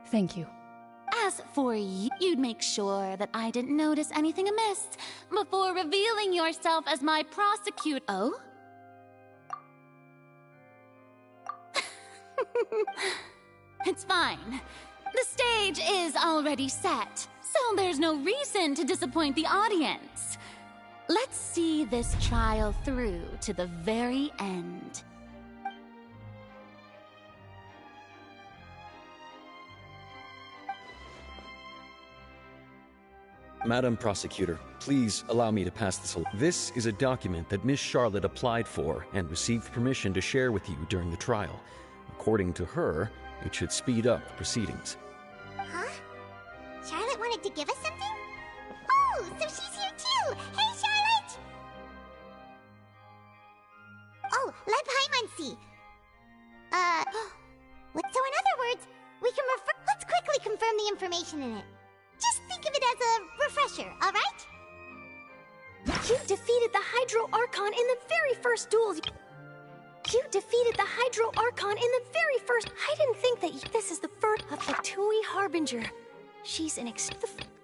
Thank you. As for you, you'd make sure that I didn't notice anything amiss before revealing yourself as my prosecutor. Oh? It's fine. The stage is already set, so there's no reason to disappoint the audience. Let's see this trial through to the very end. Madam Prosecutor, please allow me to pass this along. This is a document that Miss Charlotte applied for and received permission to share with you during the trial. According to her, it should speed up the proceedings. Huh? Charlotte wanted to give us something? Oh, so she's here too! Hey, Charlotte! Oh, let Paimon see. So in other words, we can let's quickly confirm the information in it. Just think of it as a refresher, alright? You defeated the Hydro Archon in the very first duel. You defeated the Hydro Archon in the very first... I didn't think that this is the first of the Tui Harbinger. She's an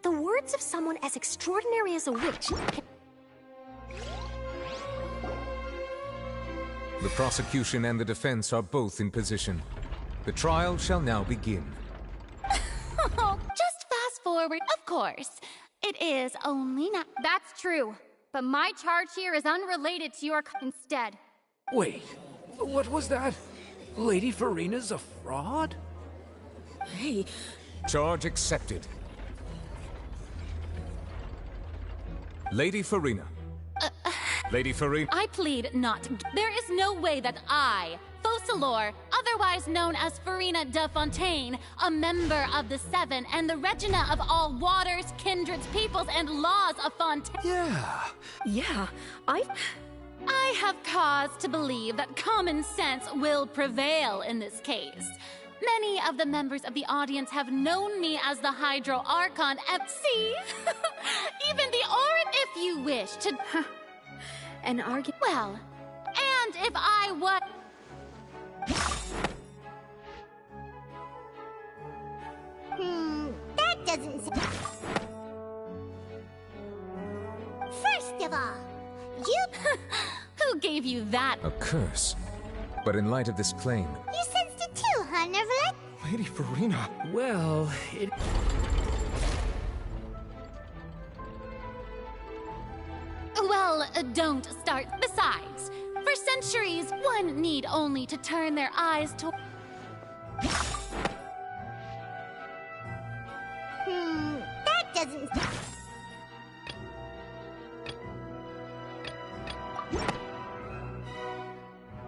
the words of someone as extraordinary as a witch. The prosecution and the defense are both in position. The trial shall now begin. Just fast forward, of course. It is only now. That's true, but my charge here is unrelated to your instead. Wait, what was that? Lady Farina's a fraud? Hey. Charge accepted. Lady Farina. Lady Farina. I plead not. There is no way that I, Focalor, otherwise known as Farina de Fontaine, a member of the Seven and the Regina of all waters, kindreds, peoples, and laws of Fontaine. Yeah, I have cause to believe that common sense will prevail in this case. Many of the members of the audience have known me as the Hydro Archon FC. Even the Orin, if you wish to... An argument... Well, and if I was... That doesn't sound... First of all, you... Who gave you that? A curse. But in light of this claim... You sensed it too, huh, Nervalet? Lady Farina... Well, Well, don't start. Besides, for centuries, one need only to turn their eyes to... That doesn't...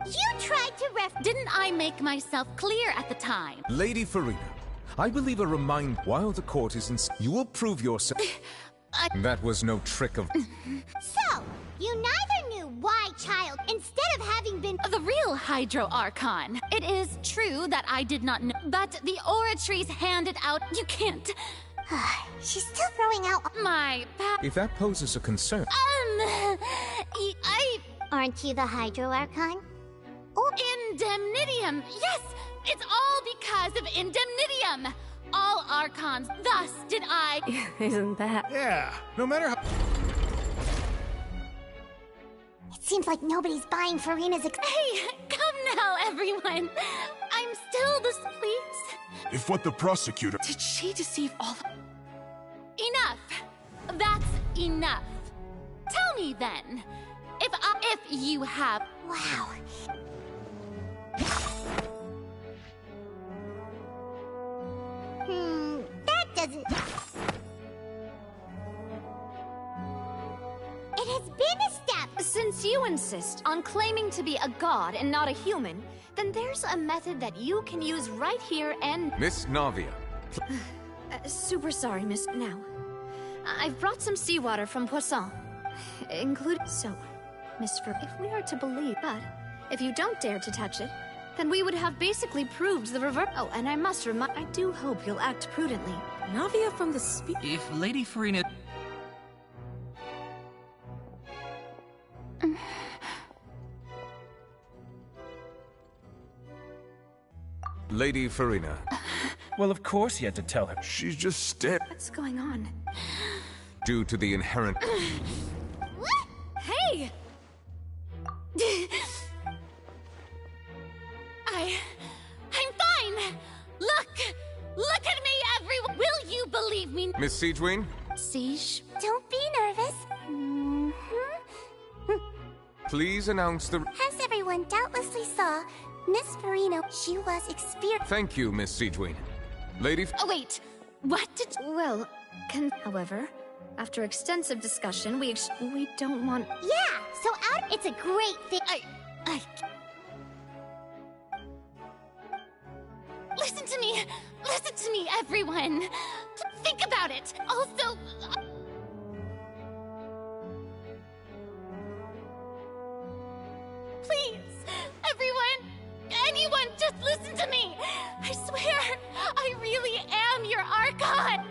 You tried to Didn't I make myself clear at the time? Lady Farina, I believe a reminder while the court is in... You will prove yourself... That was no trick of... So, you neither knew why, child, instead of having been The real Hydro Archon. It is true that I did not know, but the Oratries handed out. You can't. She's still throwing out My If that poses a concern... Aren't you the Hydro Archon? Indemnitium! Yes! It's all because of Indemnitium! All Archons, thus did I... Isn't that? Yeah, no matter how... It seems like nobody's buying Farina's Hey, come now, everyone! I'm still the... Please? If what the prosecutor... Did she deceive all... Enough! That's enough. Tell me then, if you have... Wow. That doesn't... It has been established. Since you insist on claiming to be a god and not a human, then there's a method that you can use right here and... Miss Navia. Super sorry, Miss... Now, I've brought some seawater from Poisson. So, Miss if we are to believe, but if you don't dare to touch it, then we would have basically proved the reverse. Oh, and I must remind... I do hope you'll act prudently. Navia from the If Lady Farina... Lady Farina. Well, of course he had to tell her. She's just staring. What's going on? Due to the inherent... Hey! I'm fine! Look at me, everyone! Will you believe me? Miss Siegeween? Siege? Don't be nervous. Please announce the... As everyone doubtlessly saw, Miss Farina, she was experienced. Thank you, Miss Siegeween. Lady... Oh, wait. What did... Well, however, after extensive discussion, we don't want... Yeah, so it's a great thing. Listen to me! Listen to me, everyone! Think about it! Also... Please, everyone! Anyone, just listen to me! I swear, I really am your Archon!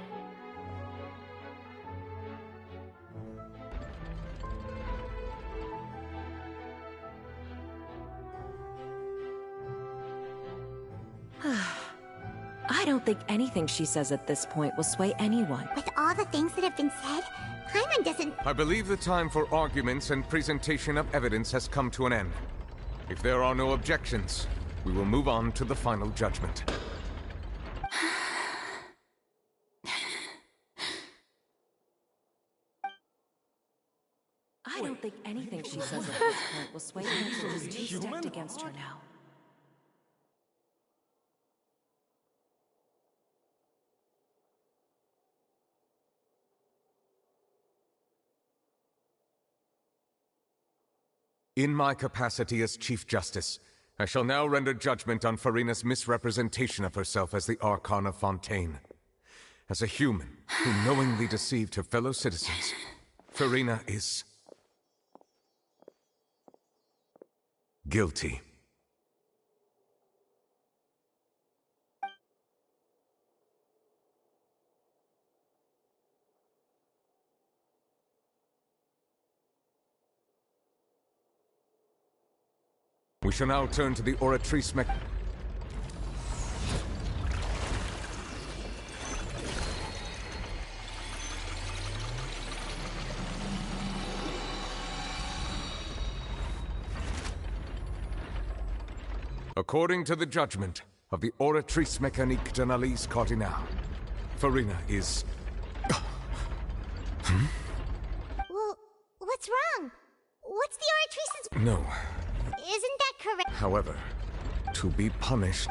I don't think anything she says at this point will sway anyone. With all the things that have been said, Paimon doesn't... I believe the time for arguments and presentation of evidence has come to an end. If there are no objections, we will move on to the final judgment. I don't think anything she says at this point will sway anyone who's too stacked against her now. In my capacity as Chief Justice, I shall now render judgment on Farina's misrepresentation of herself as the Archon of Fontaine. As a human who knowingly deceived her fellow citizens, Farina is... guilty. We shall now turn to the Oratrice mech... According to the judgment of the Oratrice Mécanique d'Analyse Cardinal, Farina is... Well, what's wrong? What's the Oratrice's... No. Isn't that correct? However, to be punished...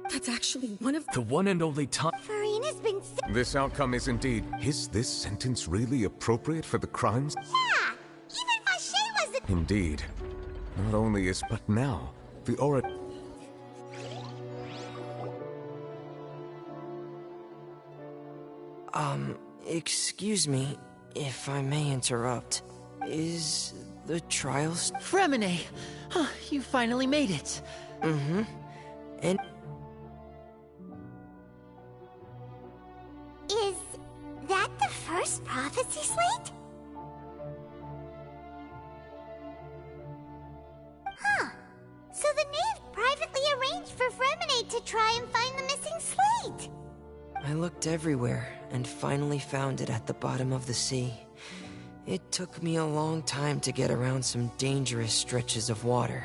That's actually one of... The one and only time... Farina's been... This outcome is indeed... Is this sentence really appropriate for the crimes? Yeah! Even Vache wasn't... Indeed. Not only is... But now, the Excuse me, if I may interrupt. Is the trials? Fremine! Huh, you finally made it. Mm-hmm. And... Is that the first prophecy slate? Huh. So the knave privately arranged for Fremine to try and find the missing slate. I looked everywhere and finally found it at the bottom of the sea. It took me a long time to get around some dangerous stretches of water.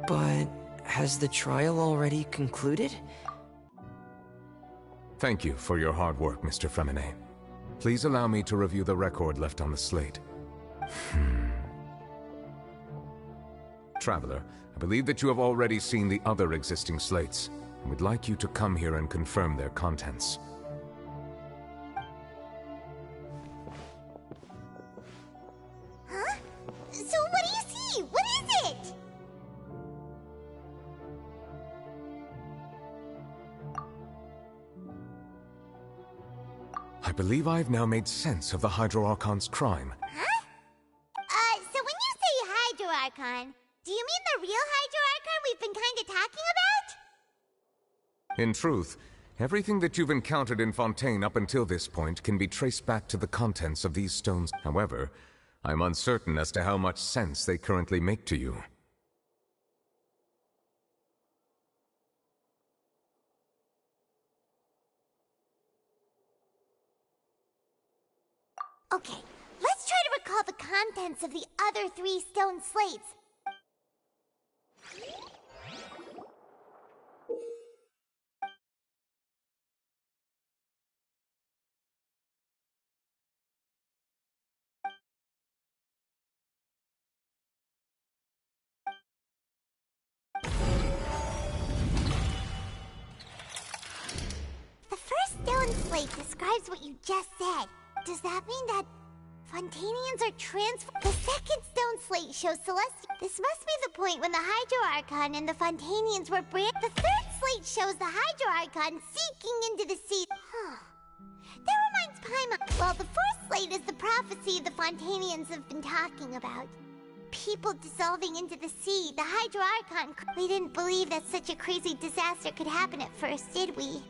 But has the trial already concluded? Thank you for your hard work, Mr. Fremine. Please allow me to review the record left on the slate. Traveler, I believe that you have already seen the other existing slates, and would like you to come here and confirm their contents. Huh? So what do you see? What is it? I believe I've now made sense of the Hydro Archon's crime. Huh? So when you say Hydro Archon, do you mean the real Hydro Archon we've been kinda talking about? In truth, everything that you've encountered in Fontaine up until this point can be traced back to the contents of these stones. However, I'm uncertain as to how much sense they currently make to you. Okay, let's try to recall the contents of the other 3 stone slates. The first stone slate describes what you just said. Does that mean that Fontanians are transformed? The second stone slate shows Celestial. This must be the point when the Hydro Archon and the Fontanians were The third slate shows the Hydro Archon seeking into the sea. That reminds Paimon. Well, the fourth slate is the prophecy the Fontanians have been talking about. People dissolving into the sea, the Hydro Archon. We didn't believe that such a crazy disaster could happen at first, did we?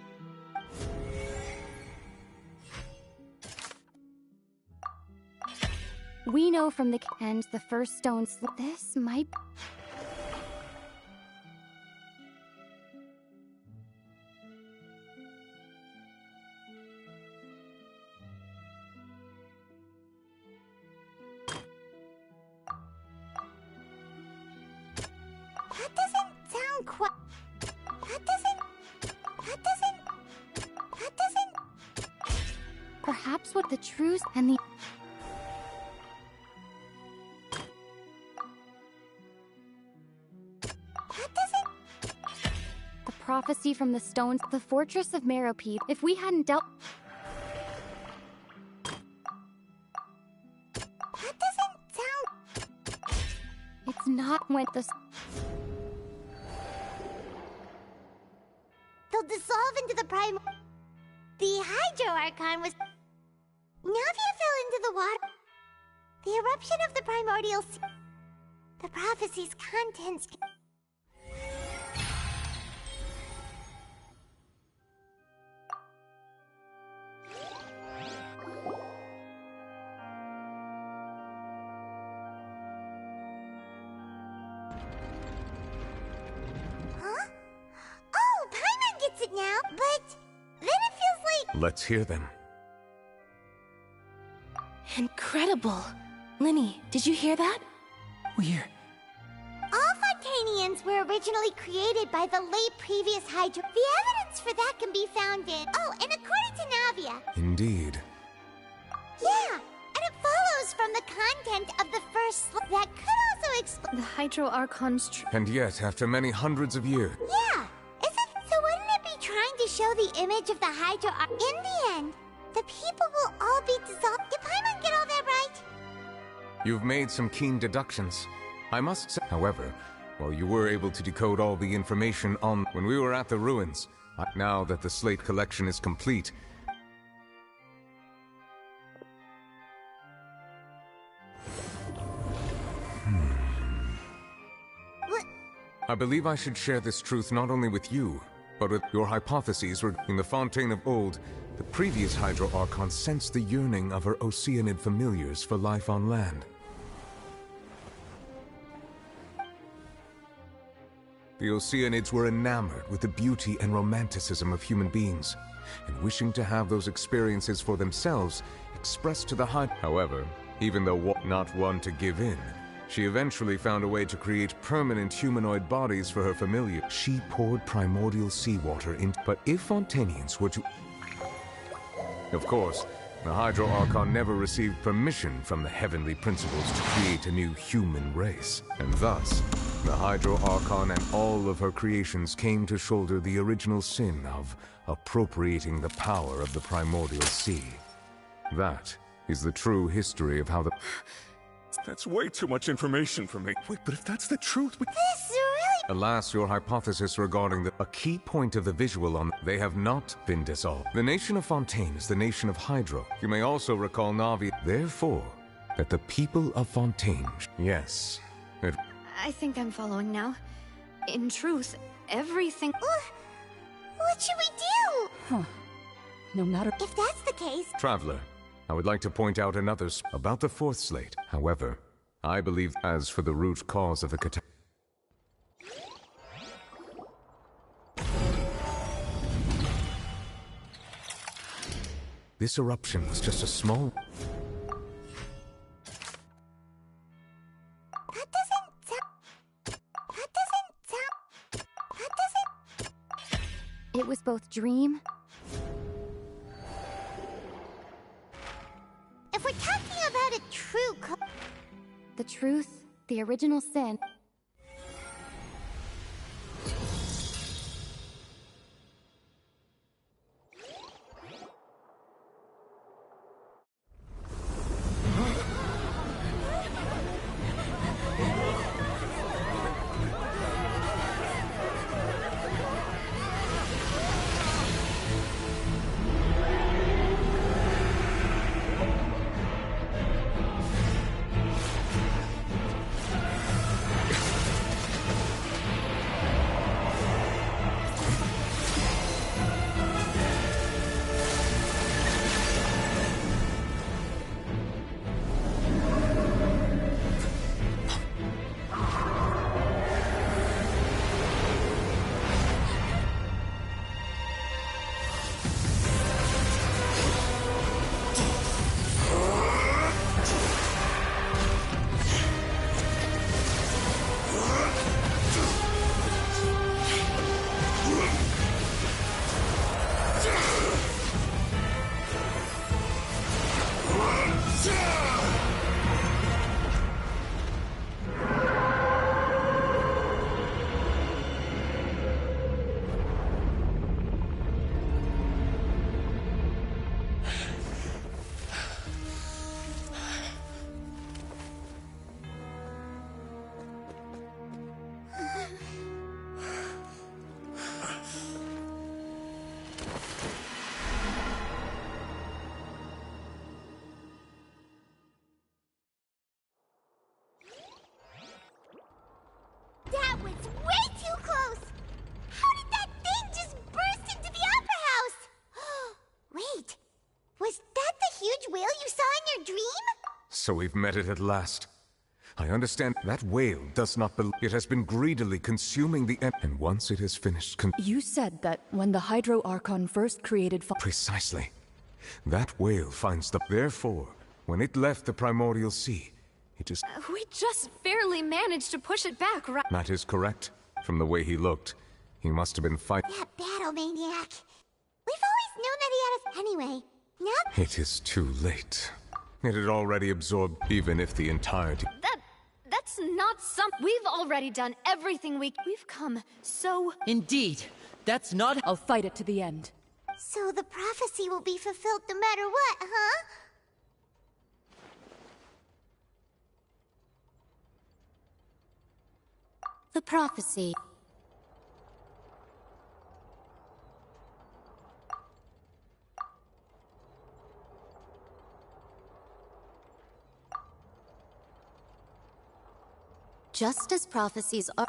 We know from the end the first stone slip. This might... That doesn't sound quite... That doesn't... Perhaps what the truth and the... Prophecy from the stones, the fortress of Meropide. If we hadn't dealt... That doesn't sound... It's not when the... They'll dissolve into the prime... The Hydro Archon was... Navia fell into the water. The eruption of the primordial sea... The prophecy's contents... it now, but then it feels like... Let's hear them. Incredible. Linny, did you hear that? We're... All Fontanians were originally created by the late previous Hydro... The evidence for that can be found in... Oh, and according to Navia... Indeed. Yeah, and it follows from the content of the first... That could also explain... The Hydro Archon's... And yet, after many hundreds of years... Yeah! Trying to show the image of the Hydro Archon. In the end, the people will all be dissolved. Did Paimon get all that right? You've made some keen deductions. I must say, however, while you were able to decode all the information on when we were at the ruins, now that the slate collection is complete, I believe I should share this truth not only with you, but with your hypotheses regarding the Fontaine of old. The previous Hydro Archon sensed the yearning of her Oceanid familiars for life on land. The Oceanids were enamored with the beauty and romanticism of human beings, and wishing to have those experiences for themselves, expressed to the Hydro. However, even though not one to give in, she eventually found a way to create permanent humanoid bodies for her familiar. She poured primordial seawater in. But if Fontainians were to... Of course, the Hydro Archon never received permission from the heavenly principles to create a new human race. And thus, the Hydro Archon and all of her creations came to shoulder the original sin of appropriating the power of the primordial sea. That is the true history of how the... That's way too much information for me. Wait, but if that's the truth, This is really... Alas, your hypothesis regarding a key point of the visual on... They have not been dissolved. The nation of Fontaine is the nation of Hydro. You may also recall Navi. Therefore, that the people of Fontaine... Yes. I think I'm following now. In truth, everything... What should we do? Huh. No matter... If that's the case... Traveler, I would like to point out another about the fourth slate. However, I believe as for the root cause of the catastrophe... This eruption was just a small... It was both dream... If we're talking about a true the truth, the original sin... That was way too close! How did that thing just burst into the Opera House? Wait, was that the huge whale you saw in your dream? So we've met it at last. I understand that whale does not believe it has been greedily consuming the and once it has finished You said that when the Hydro Archon first created Precisely. That whale finds the... Therefore, when it left the primordial sea, it just... We just barely managed to push it back, right? That is correct. From the way he looked, he must have been fighting... That battle maniac. We've always known that he had us anyway. Now... It is too late. It had already absorbed, even if the entirety... That's not some... We've already done everything we've come so... Indeed. That's not... I'll fight it to the end. So the prophecy will be fulfilled no matter what, huh? The prophecy. Just as prophecies are...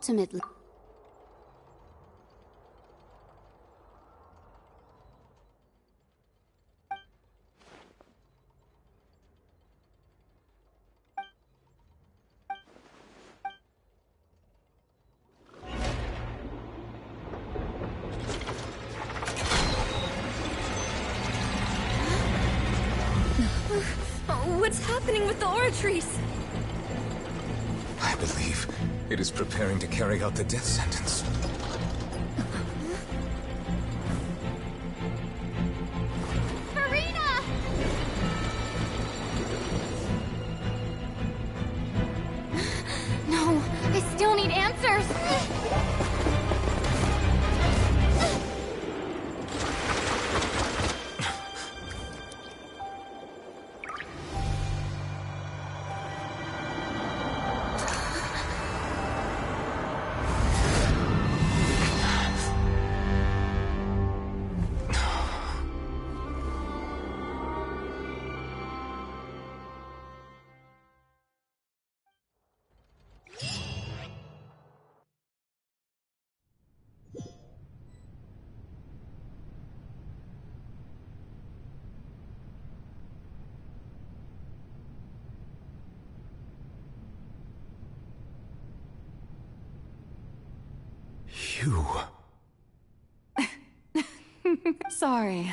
ultimately... What's happening with the aura trees? I believe it is preparing to carry out the death sentence. Farina! No, I still need answers. You... Sorry.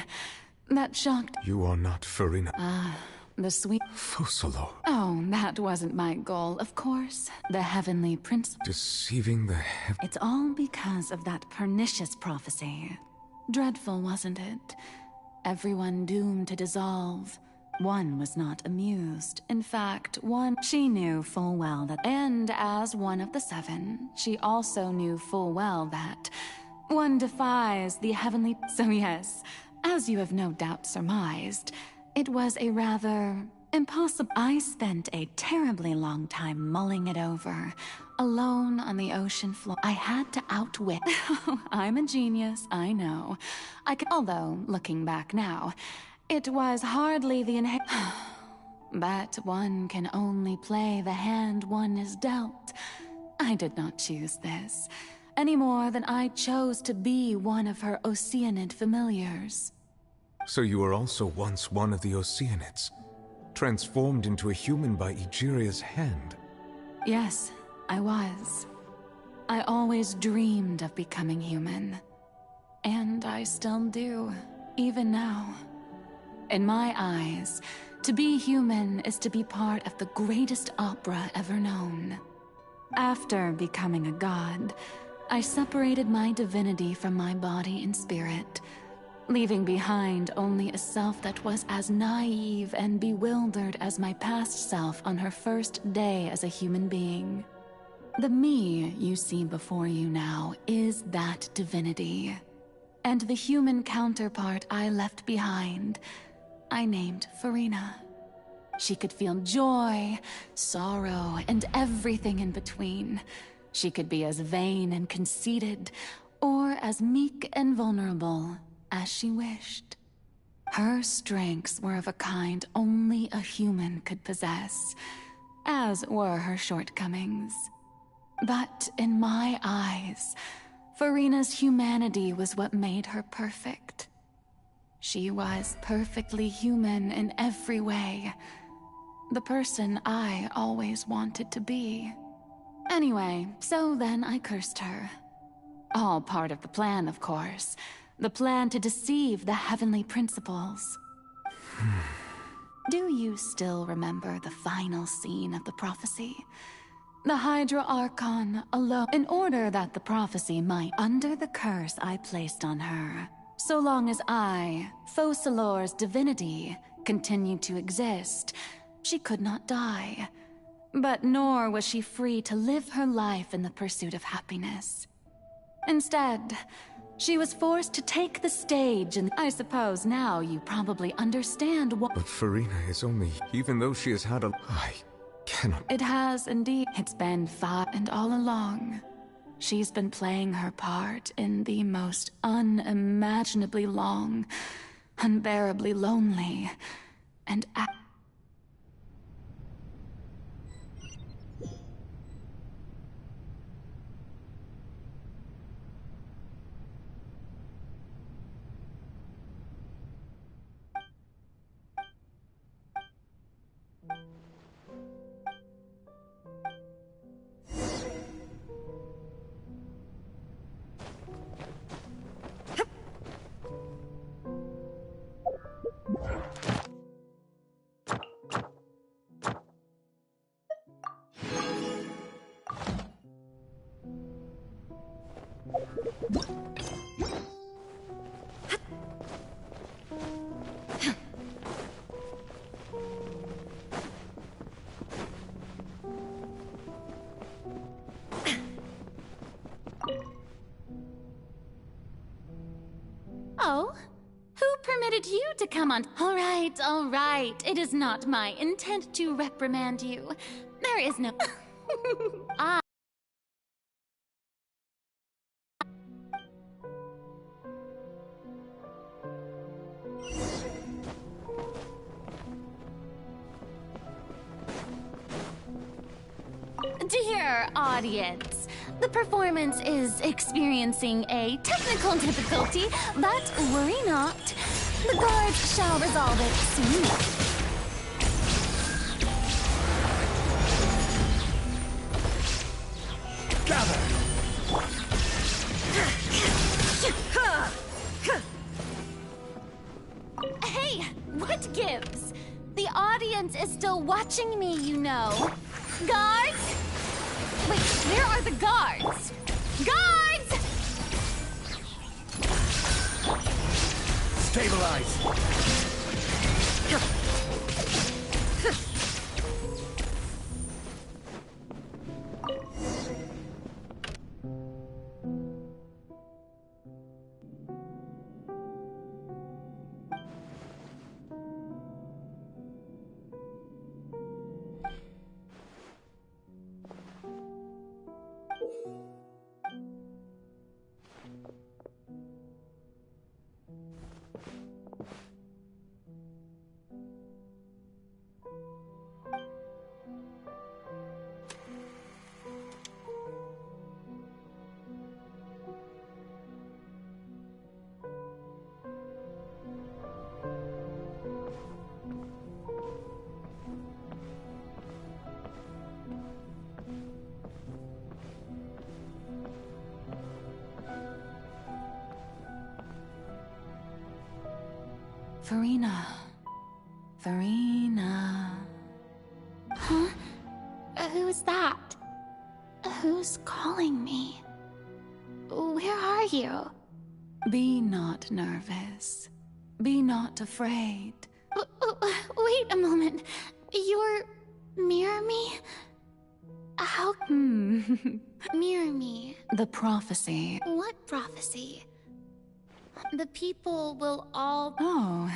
That shocked... You are not Farina. The sweet... Focalor. Oh, that wasn't my goal, of course. The heavenly prince... Deceiving the It's all because of that pernicious prophecy. Dreadful, wasn't it? Everyone doomed to dissolve. One was not amused. In fact, she knew full well that... And as one of the seven, she also knew full well that... One defies the heavenly... So yes, as you have no doubt surmised, it was a rather impossible... I spent a terribly long time mulling it over, alone on the ocean floor. I had to outwit... I'm a genius, I know. Although, looking back now, it was hardly the But one can only play the hand one is dealt. I did not choose this, any more than I chose to be one of her Oceanid familiars. So you were also once one of the Oceanids, transformed into a human by Egeria's hand. Yes, I was. I always dreamed of becoming human. And I still do, even now. In my eyes, to be human is to be part of the greatest opera ever known. After becoming a god, I separated my divinity from my body and spirit, leaving behind only a self that was as naive and bewildered as my past self on her first day as a human being. The me you see before you now is that divinity. And the human counterpart I left behind, I named Farina. She could feel joy, sorrow, and everything in between. She could be as vain and conceited, or as meek and vulnerable as she wished. Her strengths were of a kind only a human could possess, as were her shortcomings. But in my eyes, Farina's humanity was what made her perfect. She was perfectly human in every way. The person I always wanted to be. Anyway, so then I cursed her. All part of the plan, of course. The plan to deceive the heavenly principles. Do you still remember the final scene of the prophecy? The Hydra Archon alone, in order that the prophecy might, under the curse I placed on her, so long as I, Focalor's divinity, continued to exist, she could not die. But nor was she free to live her life in the pursuit of happiness. Instead, she was forced to take the stage, and I suppose now you probably understand what— But Farina is only... Even though she has had a... I cannot... It has indeed. It's been 5, and all along, she's been playing her part in the most unimaginably long, unbearably lonely, and Oh? Who permitted you to come on? All right. It is not my intent to reprimand you. There is no... Ah. Dear audience, the performance is experiencing a technical difficulty, but worry not. The guards shall resolve it soon. Gather! Hey, what gives? The audience is still watching me, you know. Guards? Wait, where are the guards? Guards! Stabilize! Furina. Huh? Who's that? Who's calling me? Where are you? Be not nervous. Be not afraid. Wait a moment. You're... Mirror me? How... Mirror me. The prophecy. What prophecy? The people will all... Oh.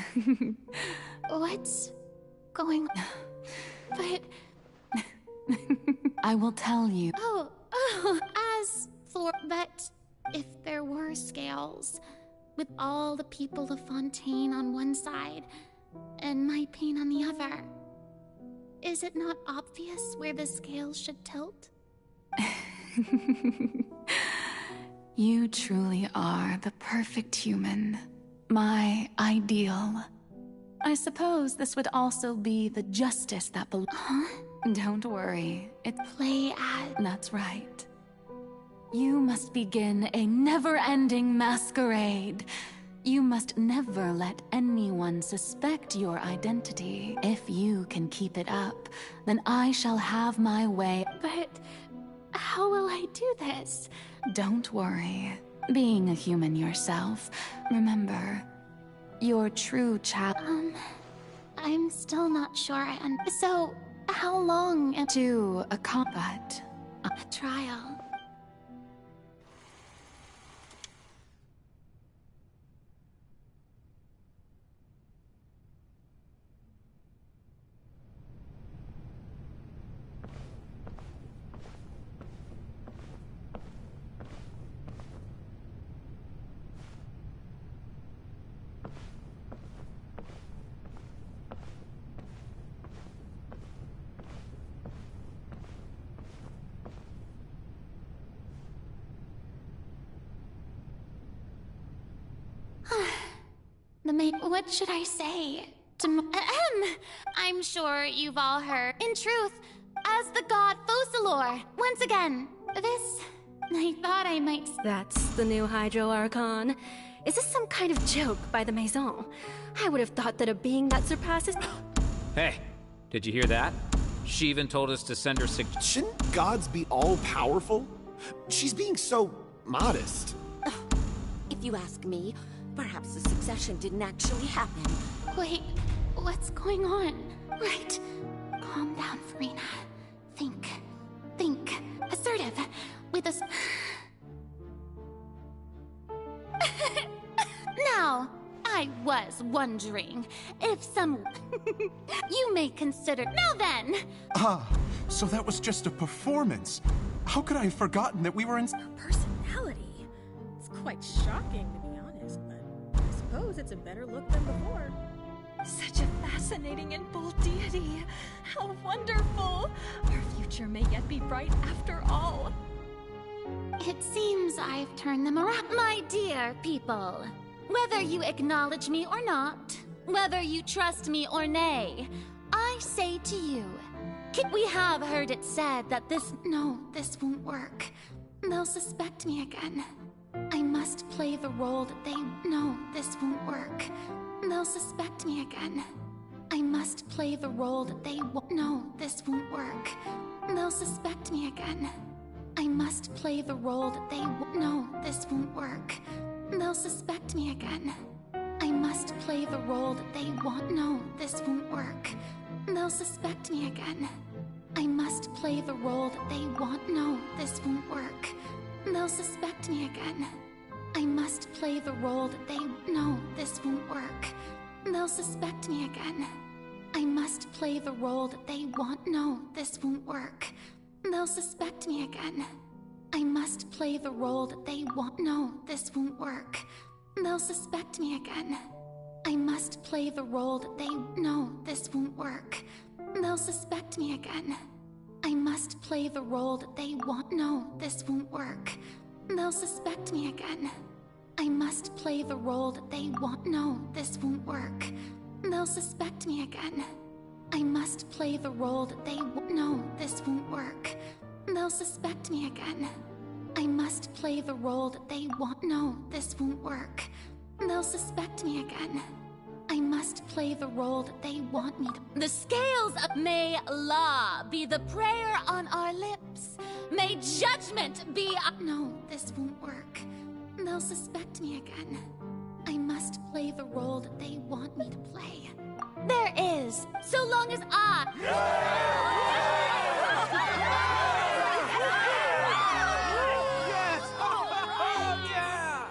What's going... But... I will tell you. Oh, as for... But if there were scales, with all the people of Fontaine on one side, and my pain on the other, is it not obvious where the scales should tilt? You truly are the perfect human. My ideal. I suppose this would also be the justice that Huh? Don't worry. It's play as... That's right. You must begin a never-ending masquerade. You must never let anyone suspect your identity. If you can keep it up, then I shall have my way. But how will I do this? Don't worry. Being a human yourself, remember, your true child... I'm still not sure So, how long... To a combat. A trial. What should I say? I'm sure you've all heard. In truth, as the god Focalor, once again, I thought I might... That's the new Hydro Archon. Is this some kind of joke by the Maison? I would have thought that a being that surpasses... Hey, did you hear that? She even told us to send her Shouldn't gods be all-powerful? She's being so modest. If you ask me, perhaps the succession didn't actually happen. Wait, what's going on? Right. Calm down, Farina. Think. Assertive. With us. Now, I was wondering if some... you may consider... Now then! Ah, so that was just a performance. How could I have forgotten that we were in... Personality? It's quite shocking, to be honest, but I suppose it's a better look than before. Such a fascinating and bold deity. How wonderful! Our future may yet be bright after all. It seems I've turned them around. My dear people, whether you acknowledge me or not, whether you trust me or nay, I say to you, we have heard it said that this won't work. They'll suspect me again. I must play the role that they... No, this won't work. They'll suspect me again. I must play the role that they... No, this won't work. They'll suspect me again. I must play the role that they... No, this won't work. They'll suspect me again. I must play the role that they want... No, this won't work. They'll suspect me again. I must play the role that they want... No, this won't work. They'll suspect me again. I must play the role that they... No, this won't work. They'll suspect me again. I must play the role that they want... No, this won't work. They'll suspect me again. I must play the role that they want... No, this won't work. They'll suspect me again. I must play the role that they... No, this won't work. They'll suspect me again. I must play the role that they want... No, this won't work. They'll suspect me again. I must play the role that they want... No, this won't work. They'll suspect me again. I must play the role that they want... No, this won't work. They'll suspect me again. I must play the role that they want... No, this won't work. They'll suspect me again. I must play the role that they want me to... The scales of... May law be the prayer on our lips. May judgment be... No, this won't work. They'll suspect me again. I must play the role that they want me to play. There is, so long as I... Yes! Oh, yeah!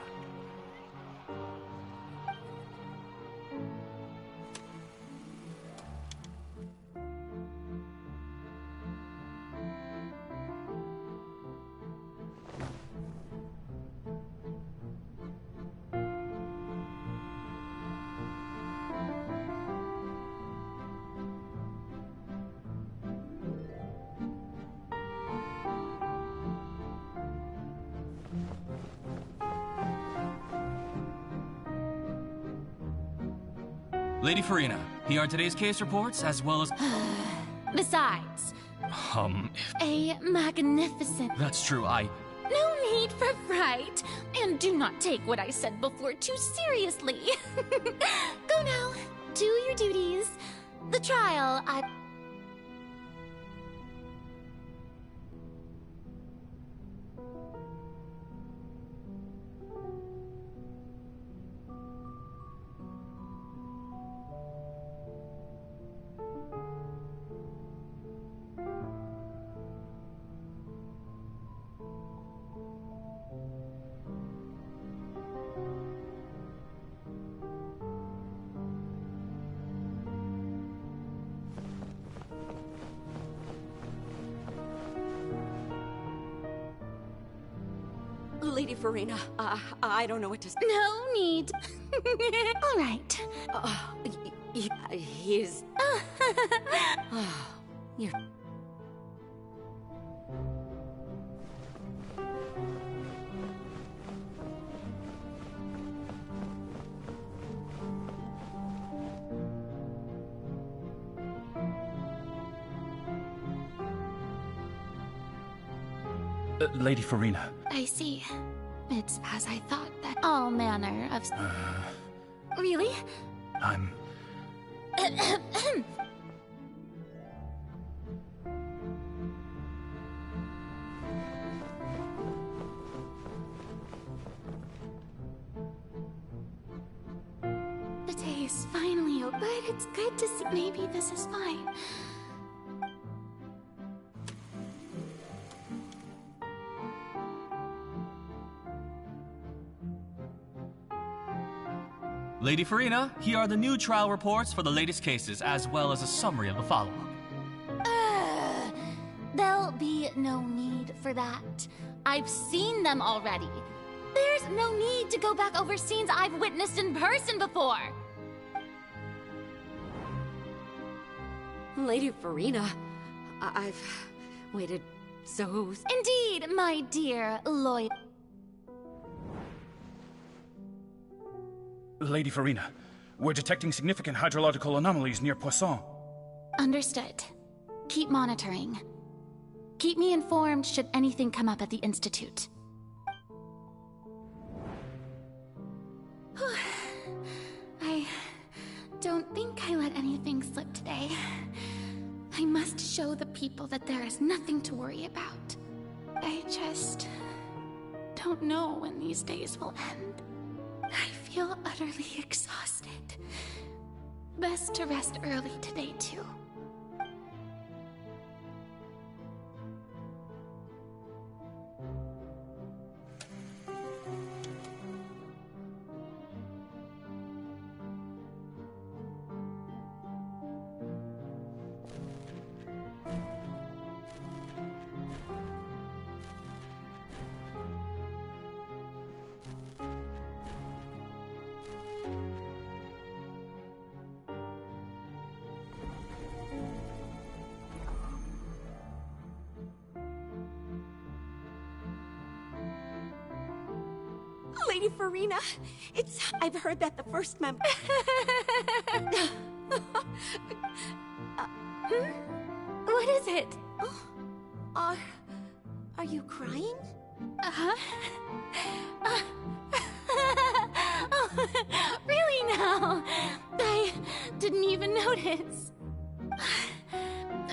Lady Farina, here are today's case reports, as well as... Besides, a magnificent... That's true, No need for fright, and do not take what I said before too seriously. Go now, do your duties. The trial, Lady Farina, I don't know what to say. No need. All right. He's... You're... Lady Farina. I see. It's as I thought that all manner of... Really? I'm... But it's good to see. Maybe this is fine. Lady Farina, here are the new trial reports for the latest cases, as well as a summary of the follow-up. There'll be no need for that. I've seen them already. There's no need to go back over scenes I've witnessed in person before. Lady Farina, I've waited so... Indeed, my dear loyal... Lady Farina, we're detecting significant hydrological anomalies near Poisson. Understood. Keep monitoring. Keep me informed should anything come up at the Institute. I don't think I let anything slip today. I must show the people that there is nothing to worry about. I just don't know when these days will end. I feel utterly exhausted. Best to rest early today, too. Lady Farina, I've heard that the first member... What is it? Are you crying? Uh-huh. Oh, really now? I didn't even notice.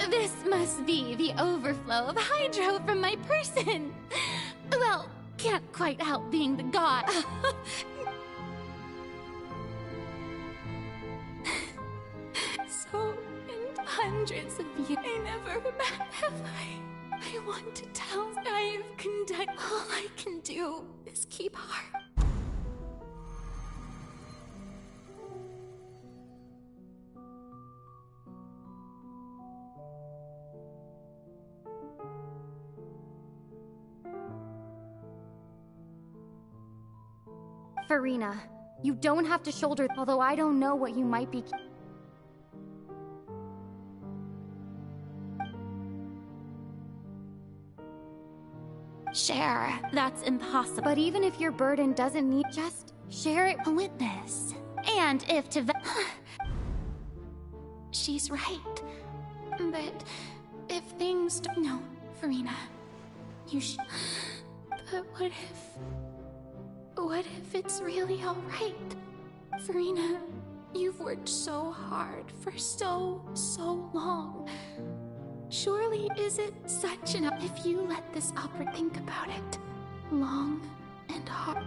This must be the overflow of hydro from my person. Well, can't quite help being the god. So, in hundreds of years, I never have I want to tell I've conducted. All I can do is keep heart. Farina, you don't have to shoulder, although I don't know what you might be... Share. That's impossible. But even if your burden doesn't need... Just share it. A witness. And if to... She's right. But if things... No, Farina. You should... But what if it's really alright? Farina, you've worked so hard for so long. Surely is it such an... If you let this opera think about it, long and hard...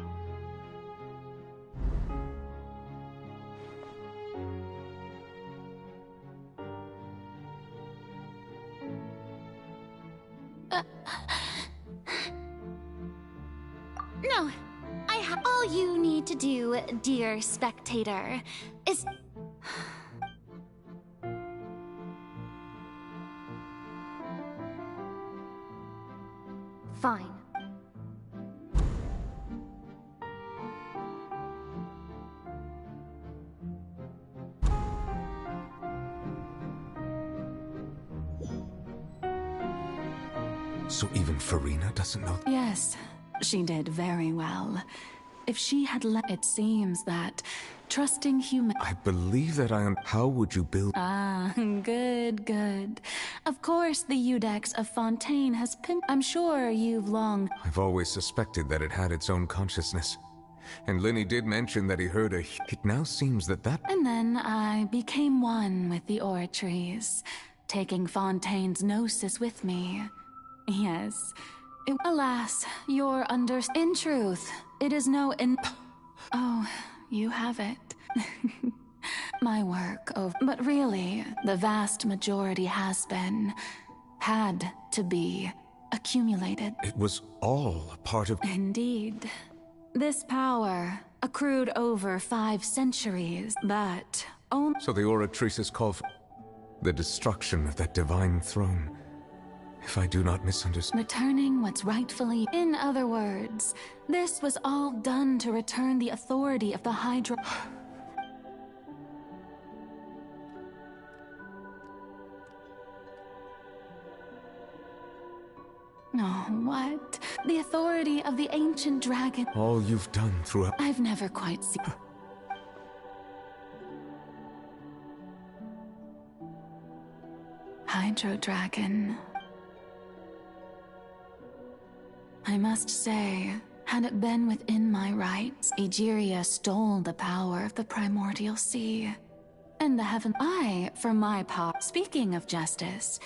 No, I have... All you need to do, dear spectator, is... Fine. So even Farina doesn't know? Yes, she did very well. If she had it seems that trusting human... I believe that How would you build... Ah, good. Of course the Eudex of Fontaine has I'm sure you've long... I've always suspected that it had its own consciousness. And Linny did mention that he heard a... It now seems that... And then I became one with the oratories, taking Fontaine's gnosis with me. Yes. Alas, you're In truth, it is no Oh, you have it. my work over. But really, the vast majority had to be, accumulated. It was all part of... Indeed. This power accrued over 5 centuries, but So the Oratrices call for the destruction of that divine throne. If I do not misunderstand... returning what's rightfully... In other words, this was all done to return the authority of the Hydra... Oh, what? The authority of the ancient dragon... All you've done throughout... I've never quite seen... Hydro Dragon. I must say, had it been within my rights, Egeria stole the power of the primordial sea. And the heaven... I, for my part, speaking of justice,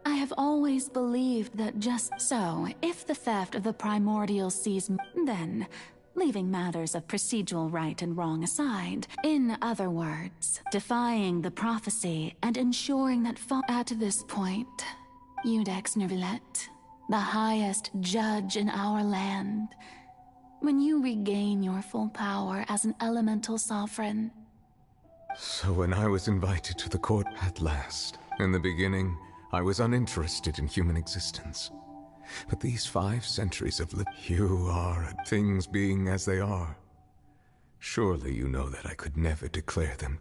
I have always believed that just so, if the theft of the primordial seas, then, leaving matters of procedural right and wrong aside, in other words, defying the prophecy and ensuring that at this point, Iudex Nervillet, the highest judge in our land, when you regain your full power as an elemental sovereign. So when I was invited to the court at last, in the beginning, I was uninterested in human existence. But these 5 centuries of you are at things being as they are. Surely you know that I could never declare them.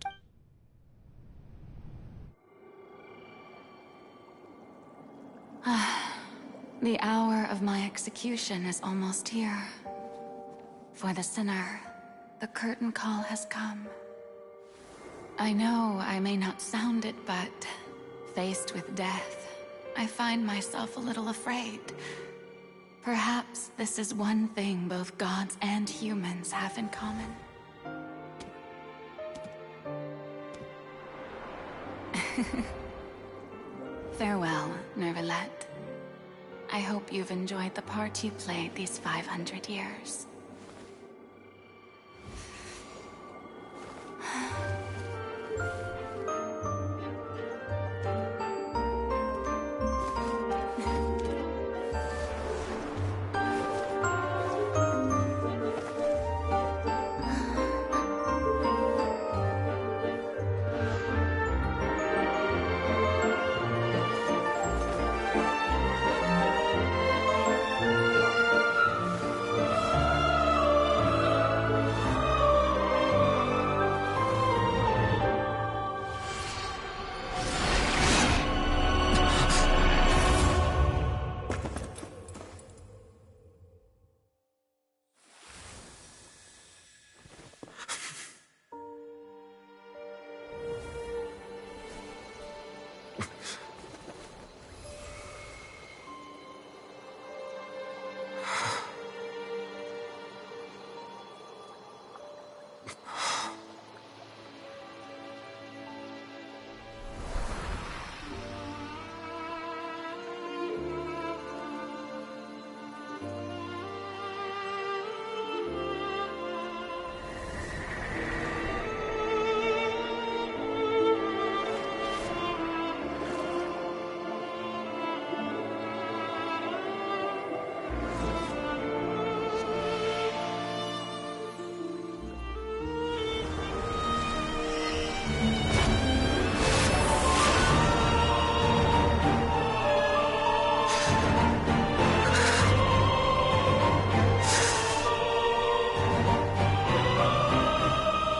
The hour of my execution is almost here. For the sinner, the curtain call has come. I know I may not sound it, but faced with death, I find myself a little afraid. Perhaps this is one thing both gods and humans have in common. Farewell, Nervillet. I hope you've enjoyed the part you played these 500 years.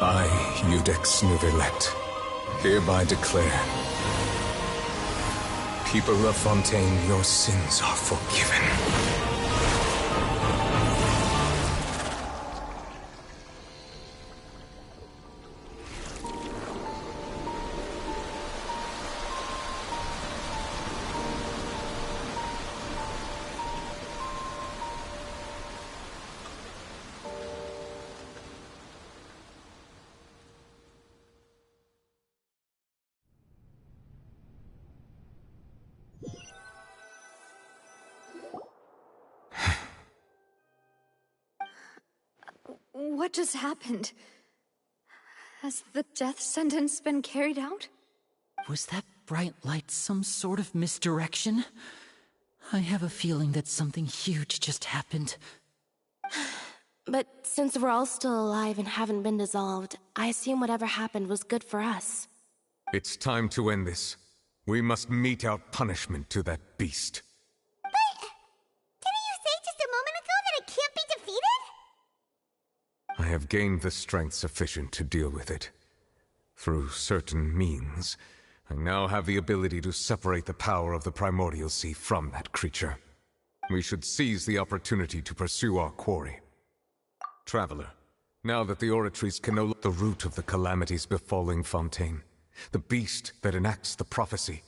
I, Iudex Nervillet, hereby declare, people of Fontaine, your sins are forgiven. What just happened? Has the death sentence been carried out? Was that bright light some sort of misdirection? I have a feeling that something huge just happened. But since we're all still alive and haven't been dissolved, I assume whatever happened was good for us. It's time to end this. We must mete out punishment to that beast. Didn't you say just a moment ago that it can't be defeated? I have gained the strength sufficient to deal with it. Through certain means, I now have the ability to separate the power of the Primordial Sea from that creature. We should seize the opportunity to pursue our quarry. Traveler, now that the oratories can know the root of the calamities befalling Fontaine, the beast that enacts the prophecy,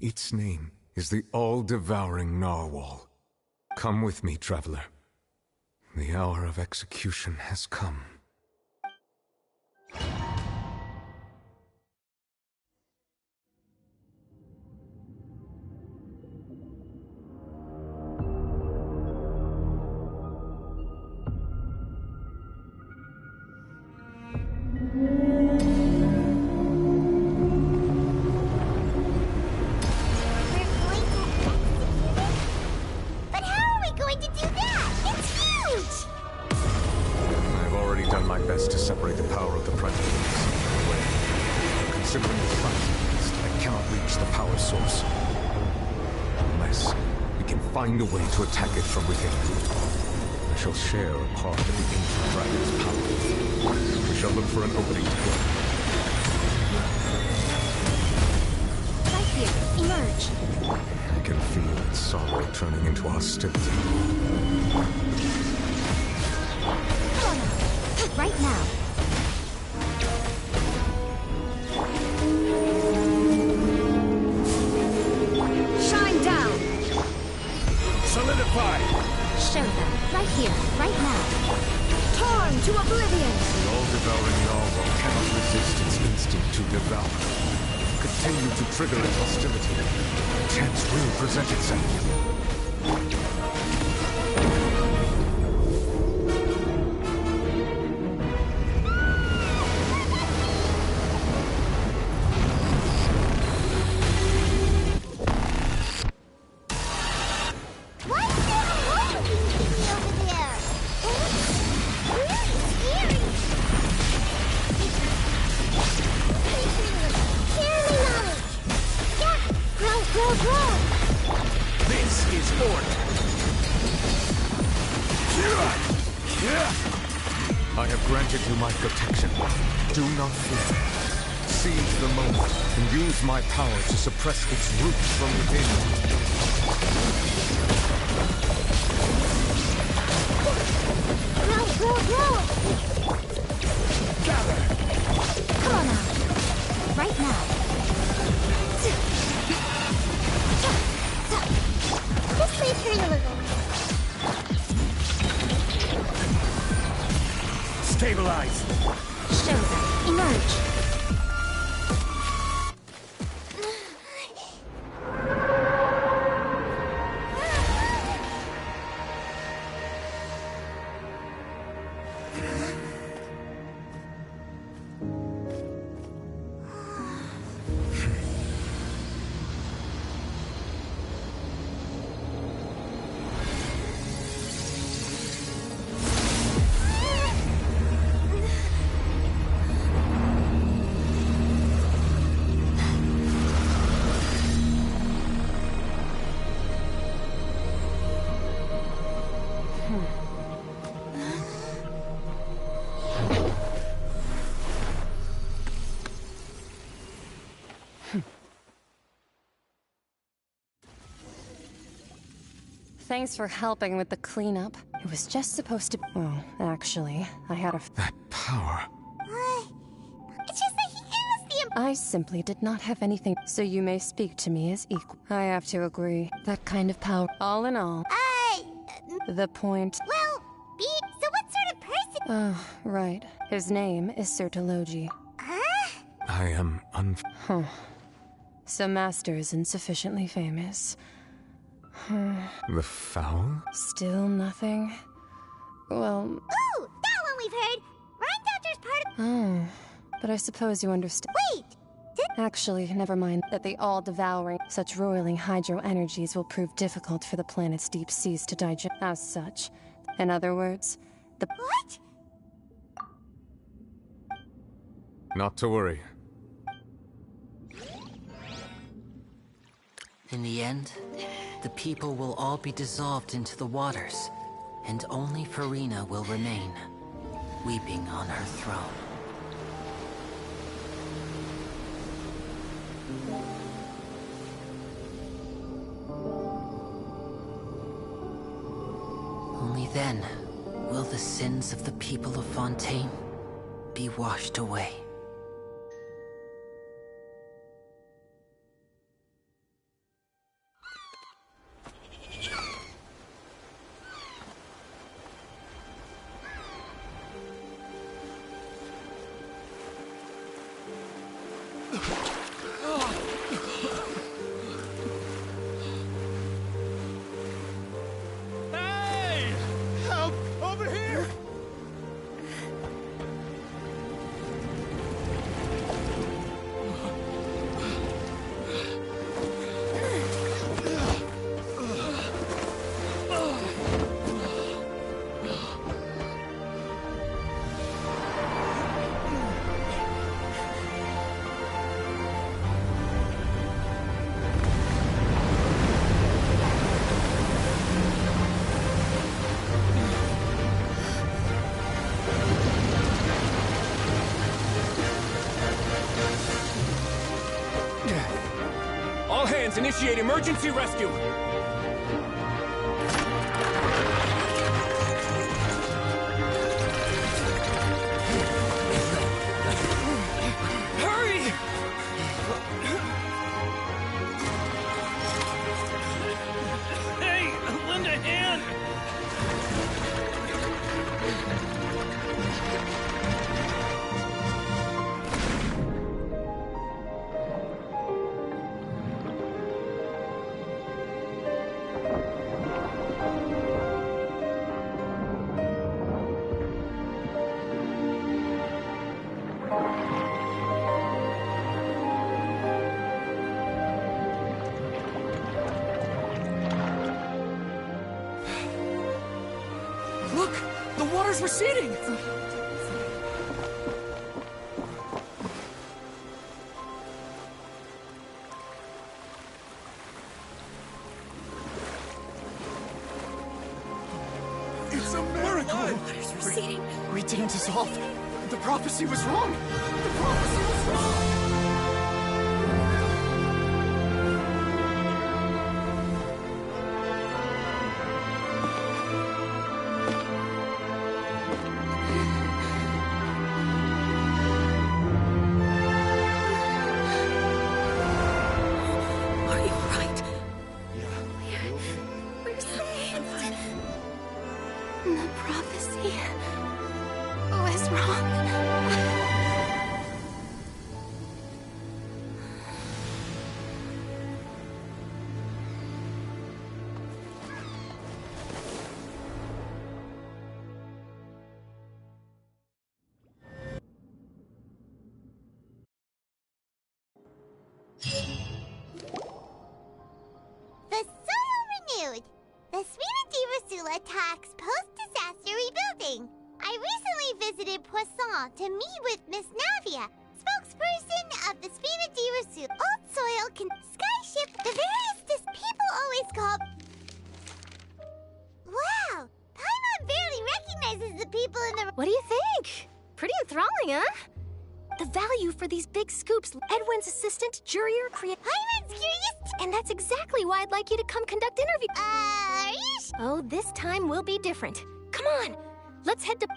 its name is the all-devouring Narwhal. Come with me, Traveler. The hour of execution has come. But how are we going to do that? It's huge! I've already done my best to separate the power of the Primordials away. Considering the size of the beast, I cannot reach the power source. Unless we can find a way to attack it from within. I shall share a part of the ancient dragon's power. We shall look for an opening to go. Right here. Emerge. I can feel its sorrow turning into hostility. Right now. Shine down. Solidify! Show them. Right here. Right now. Torn to oblivion. The all-devouring Narwhal cannot resist its instinct to devour. Continue to trigger its hostility. A chance will present itself. What's going on with you over there? It looks really scary. Share me knowledge. Yeah, grow. This is order. I have granted you my protection. Do not fear. Seize the moment and use my power to suppress its roots from within. Grow. Gather! Come on now. Right now. This may turn a little. Stabilize. Show them. Emerge. Thanks for helping with the cleanup. It was just supposed to... Well, actually, I had a... That power. It's just that he is the... I simply did not have anything, so you may speak to me as equal. I have to agree. That kind of power... All in all... The point... Well, so what sort of person... Oh, right. His name is Sir Tologi. I am Huh. So Master isn't sufficiently famous. The foul? Still nothing? Well... Ooh, that one we've heard. Rhine Doctor's part of... Oh. But I suppose you understand. Wait! Actually, never mind. That the all-devouring, such roiling hydro energies will prove difficult for the planet's deep seas to digest. As such, in other words, the— What? Not to worry. In the end, the people will all be dissolved into the waters, and only Farina will remain, weeping on her throne. Only then will the sins of the people of Fontaine be washed away. Hey! Help! Over here! All hands, initiate emergency rescue! Hurry! Hey! Lend a hand! Look! The water's receding! It's a miracle! Water's receding. We didn't dissolve. The prophecy was wrong! The prophecy was wrong! Are you alright? We're saved. The prophecy was wrong. The soil renewed! The Suite di Rasula attacks post-disaster rebuilding. I recently visited Poisson to meet with Miss Navia, spokesperson of the Suite di Rasula. Old soil can skyship the various people always call. Wow! Paimon barely recognizes the people in the. What do you think? Pretty enthralling, huh? The value for these big scoops, Edwin's assistant, Jurier, Paimon's curious. And that's exactly why I'd like you to come conduct interview. Are you Oh, this time will be different. Come on, let's head to.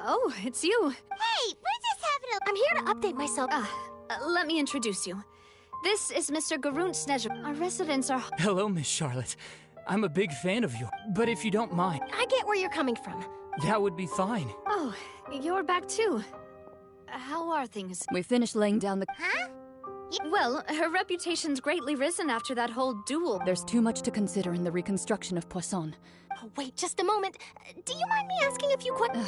Oh, it's you. Hey, we're just having a... I'm here to update myself. Let me introduce you. This is Mr. Garun Snezher. Our residents are... Hello, Miss Charlotte. I'm a big fan of yours, but if you don't mind... I get where you're coming from. That would be fine. Oh, you're back too. How are things? We finished laying down the... Huh? Well, her reputation's greatly risen after that whole duel. There's too much to consider in the reconstruction of Poisson. Oh, wait, just a moment. Do you mind me asking a few questions?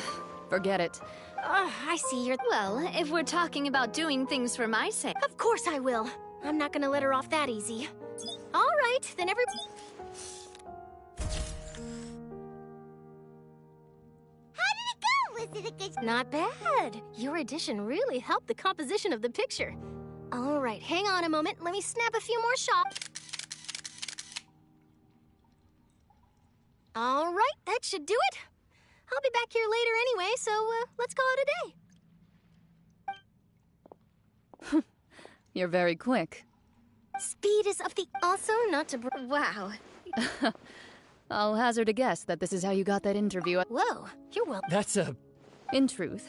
Forget it. I see you're... Well, if we're talking about doing things for my sake... Of course I will. I'm not gonna let her off that easy. All right, then every... How did it go? Was it a good... Not bad. Your addition really helped the composition of the picture. All right, hang on a moment. Let me snap a few more shots. All right, that should do it. I'll be back here later anyway, so let's call it a day. You're very quick. Speed is of the... Also, not to... Wow. I'll hazard a guess that this is how you got that interview. Whoa, you're well... That's a... In truth,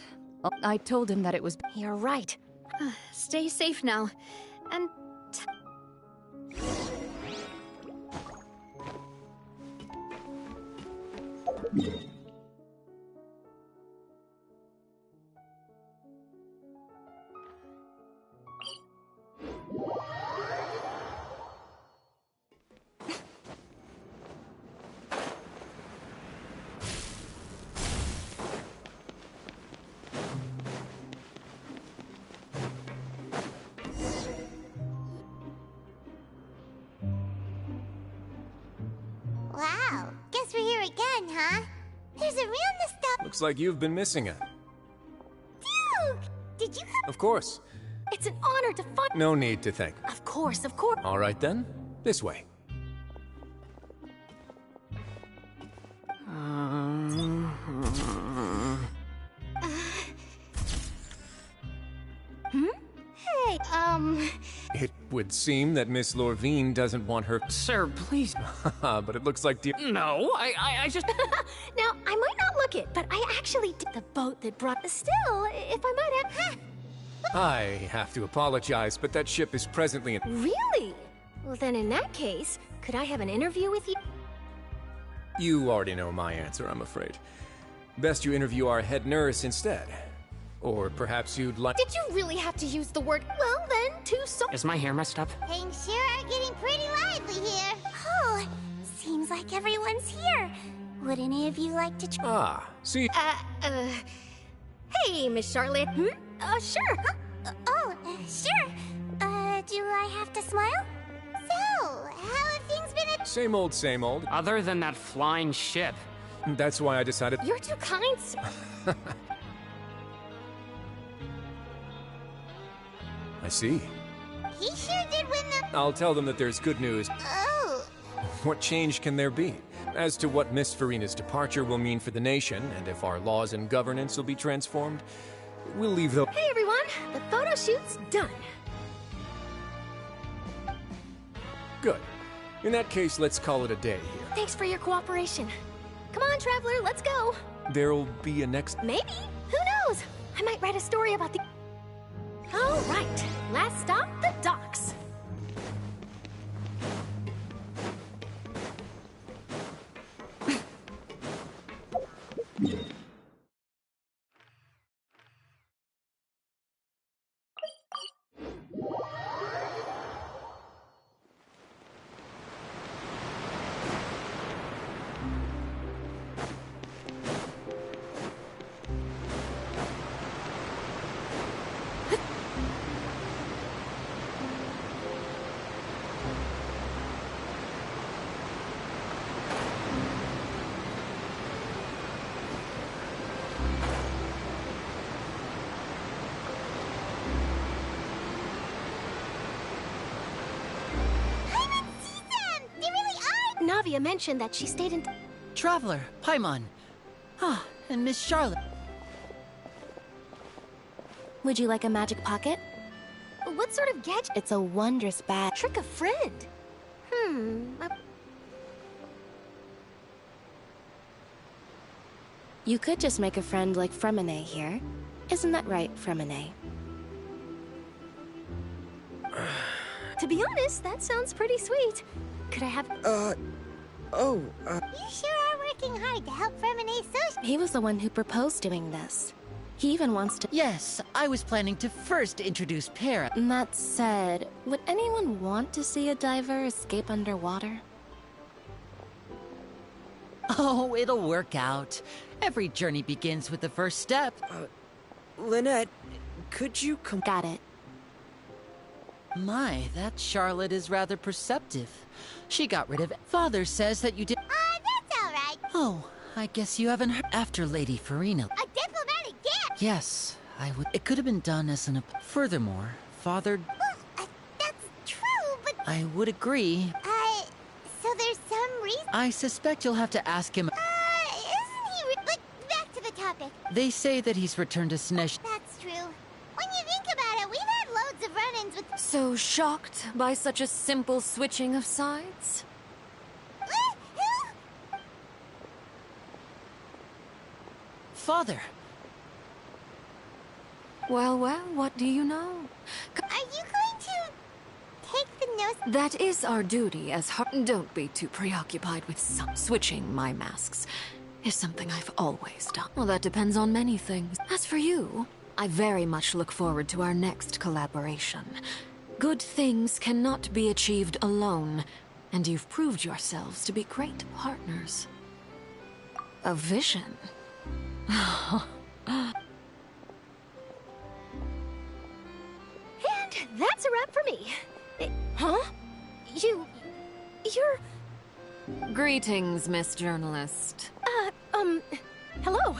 I told him that it was... You're right. Stay safe now. And... Wow, guess we're here again, huh? There's a real nostalgia. Looks like you've been missing it. Duke! Did you have... Of course. It's an honor to find... No need to thank. Of course, of course. All right then. This way. Hey, It would seem that Miss Lorvine doesn't want her... Sir, please. But it looks like... No, I just... Now, I might not look it, but I actually did the boat that brought... Still, if I might have... I have to apologize, but that ship is presently in... Really? Well, then in that case, could I have an interview with you? You already know my answer, I'm afraid. Best you interview our head nurse instead. Or perhaps you'd like... Did you really have to use the word... Well, then, Is my hair messed up? Things sure are getting pretty lively here. Oh, seems like everyone's here. Would any of you like to try? Ah, see... Hey, Miss Charlotte. Sure. Sure. Do I have to smile? So, how have things been at... Same old, same old. Other than that flying ship. That's why I decided... You're too kind, sir. I see. He sure did win the... I'll tell them that there's good news. Oh. What change can there be? As to what Miss Farina's departure will mean for the nation, and if our laws and governance will be transformed, we'll leave the... Hey, everyone. The photo shoot's done. Good. In that case, let's call it a day here. Thanks for your cooperation. Come on, Traveler, let's go. There'll be a next... Maybe. Who knows? I might write a story about the... All right. Last stop, the docks. Navia mentioned that she stayed in... Traveler, Paimon. Ah, and Miss Charlotte. Would you like a magic pocket? What sort of gadget? It's a wondrous bag. Trick a friend. You could just make a friend like Fremine here. Isn't that right, Fremine? To be honest, that sounds pretty sweet. Could I have... You sure are working hard to help Fremine so... He was the one who proposed doing this. He even wants to... Yes, I was planning to first introduce Para. That said, would anyone want to see a diver escape underwater? Oh, it'll work out. Every journey begins with the first step. Lynette, could you come... Got it. My, that Charlotte is rather perceptive. She got rid of... Father says that you did... That's alright. Oh, I guess you haven't heard... After Lady Farina. A diplomatic gift! Yes, I would... It could have been done as an... Furthermore, Father... That's true, but... I would agree. So there's some reason... I suspect you'll have to ask him... isn't he... But back to the topic. They say that he's returned to Snesh... That's true. When you think about it, we've had loads of run-ins with... So shocked by such a simple switching of sides? Father! Well, what do you know? Are you going to take the nose... That is our duty as Don't be too preoccupied with switching my masks. Is something I've always done. Well, that depends on many things. As for you, I very much look forward to our next collaboration. Good things cannot be achieved alone, and you've proved yourselves to be great partners. A vision. And that's a wrap for me. Huh? You're... Greetings, Miss Journalist. Hello.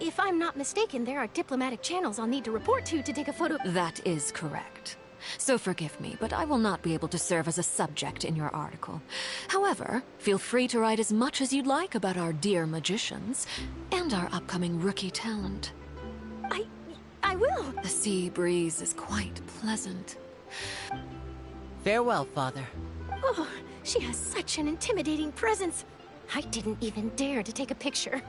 If I'm not mistaken, there are diplomatic channels I'll need to report to take a photo... That is correct. So forgive me, but I will not be able to serve as a subject in your article. However, feel free to write as much as you'd like about our dear magicians and our upcoming rookie talent. I will. The sea breeze is quite pleasant. Farewell, Father. Oh, she has such an intimidating presence. I didn't even dare to take a picture.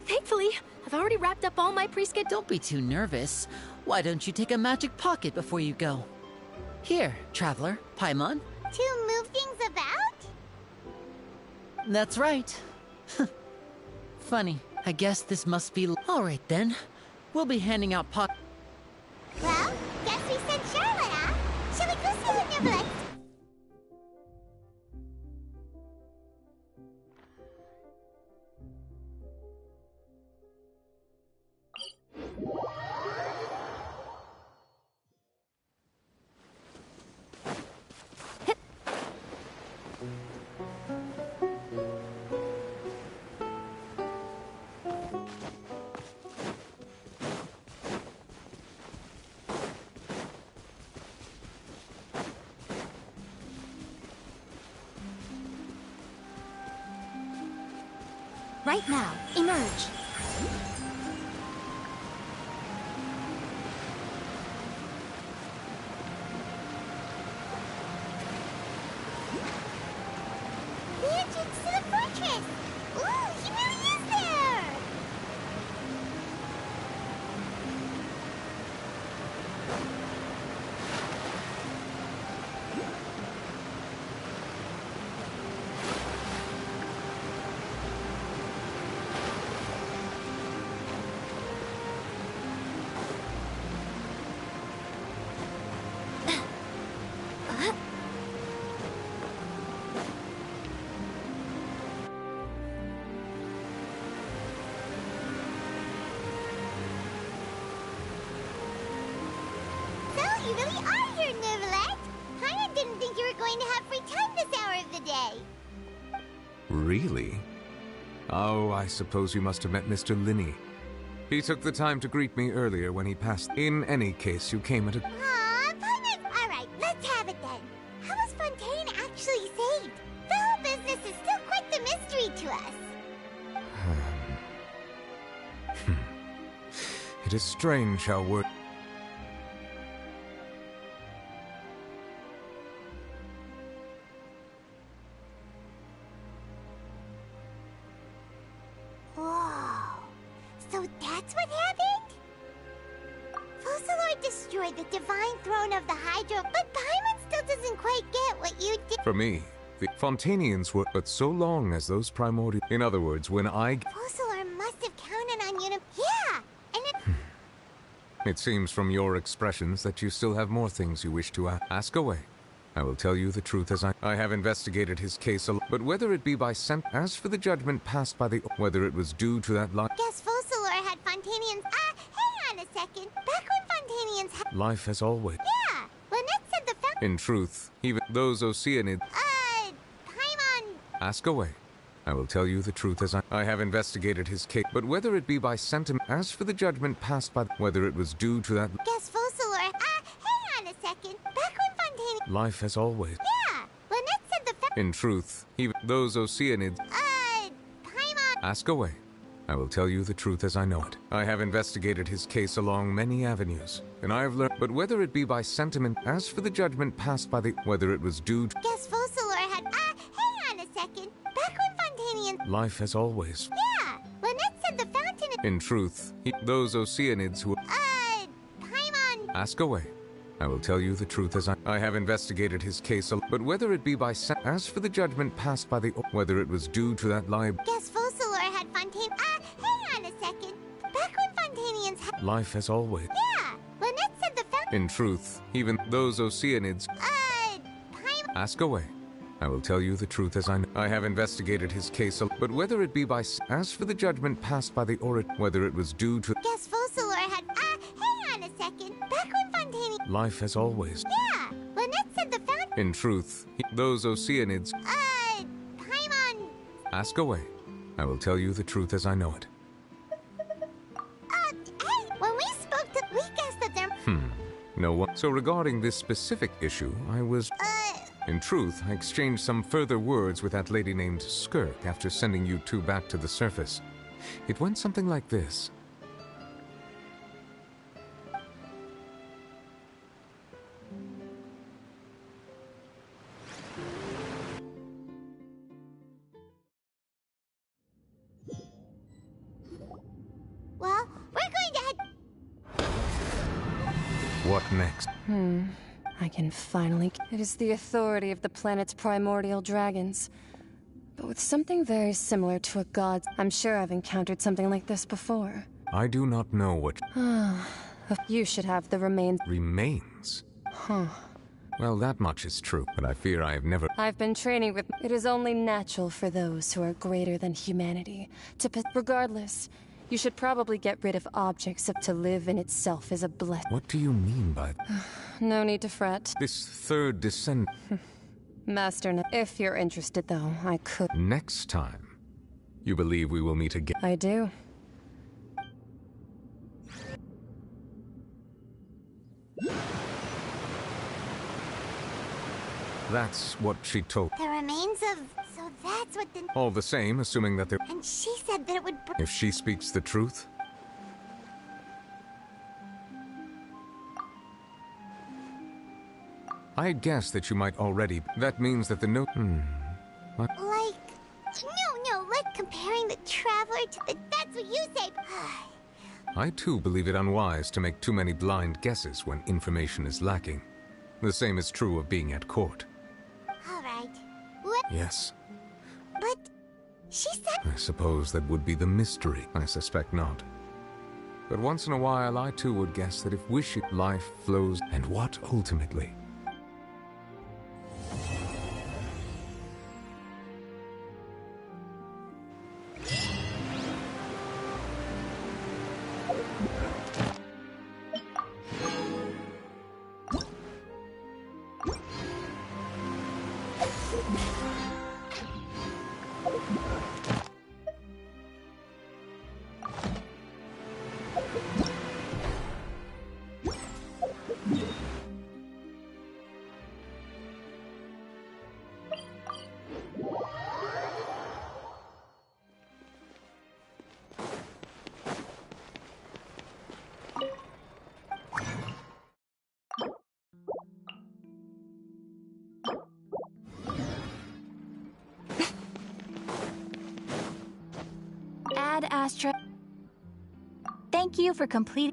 Thankfully, I've already wrapped up all my pre-scheduled... Don't be too nervous. Why don't you take a magic pocket before you go? Here, Traveler, Paimon. To move things about? That's right. Funny. I guess this must be... All right, then. We'll be handing out Well, guess we sent Charlotte off. Shall we go see her neglect? Right now, emerge. The entrance to the fortress! Ooh, he really is there! You really are here, Neuvillette! Paimon didn't think you were going to have free time this hour of the day. Really? Oh, I suppose you must have met Mr. Linny. He took the time to greet me earlier when he passed. In any case, you came at a... Aw, Paimon! Alright, let's have it then. How was Fontaine actually saved? The whole business is still quite the mystery to us. It is strange how word... Whoa. That's what happened? Focalor destroyed the divine throne of the Hydro, but Paimon still doesn't quite get what you did. For me, the Fontanians were but so long as those primordial. In other words, when I... Focalor must have counted on you to... Yeah! And it... It seems from your expressions that you still have more things you wish to ask away. I will tell you the truth as I have investigated his case, but whether it be by as for the judgment passed by the... Whether it was due to that Guess Focalor had Fontanians... hang on a second. Back when Fontanians had... life as always. Yeah! Lynette said the In truth, even those Oceanids... Paimon... Ask away. I will tell you the truth as I have investigated his case, but whether it be by sentiment... As for the judgment passed by... Whether it was due to that... Guess Focalor... hang on a second. Back when Fontanians... Life as always. Yeah! Lynette said the In truth, even those Oceanids... Paimon... Ask away. I will tell you the truth as I know it. I have investigated his case along many avenues, and I have learned... But whether it be by sentiment... As for the judgment passed by the... Whether it was due to... Guess Focalor had... hang on a second. Back when Fontanians... Life as always. Yeah! Lynette said the fountain... In truth, those Oceanids who... Paimon... Ask away. I will tell you the truth as I have investigated his case, but whether it be by as for the judgment passed by the... Whether it was due to that lie... Guess Focalor had Fontaine... hang on a second. Back when Fontanians had... Life as always. Yeah! Lynette said the fountain... In truth, even those Oceanids... Paimon... Ask away. I will tell you the truth as I know. I have investigated his case, but whether it be by as for the judgment passed by the whether it was due to... Guess Focalor had... hang on a second. Back when Fontanians... Life as always. Yeah! Lynette said the fountain... In truth, those Oceanids... Paimon... Ask away. I will tell you the truth as I know it. Hey! When we spoke to... We guessed that there... No one... So regarding this specific issue, I was... In truth, I exchanged some further words with that lady named Skirk after sending you two back to the surface. It went something like this. Well, we're going to head... What next? I can finally... It is the authority of the planet's primordial dragons. But with something very similar to a god's... I'm sure I've encountered something like this before. I do not know what... You should have the remains... Remains? Huh. Well, that much is true, but I fear I have never... I've been training with... It is only natural for those who are greater than humanity to... Regardless, you should probably get rid of objects to live in itself is a blessing. What do you mean by... No need to fret. This third descent... Master, if you're interested though, I could... Next time, you believe we will meet again? I do. That's what she told... The remains of... So that's what the... All the same, assuming that there... And she said that it would... If she speaks the truth... I guess that you might already... That means that the note... What? Like... No, like comparing the Traveler to the... That's what you say! I too believe it unwise to make too many blind guesses when information is lacking. The same is true of being at court. Alright. What? Yes. But... She said... I suppose that would be the mystery. I suspect not. But once in a while I too would guess that if wish it, life flows... And what ultimately? Ad Astra... Thank you for completing.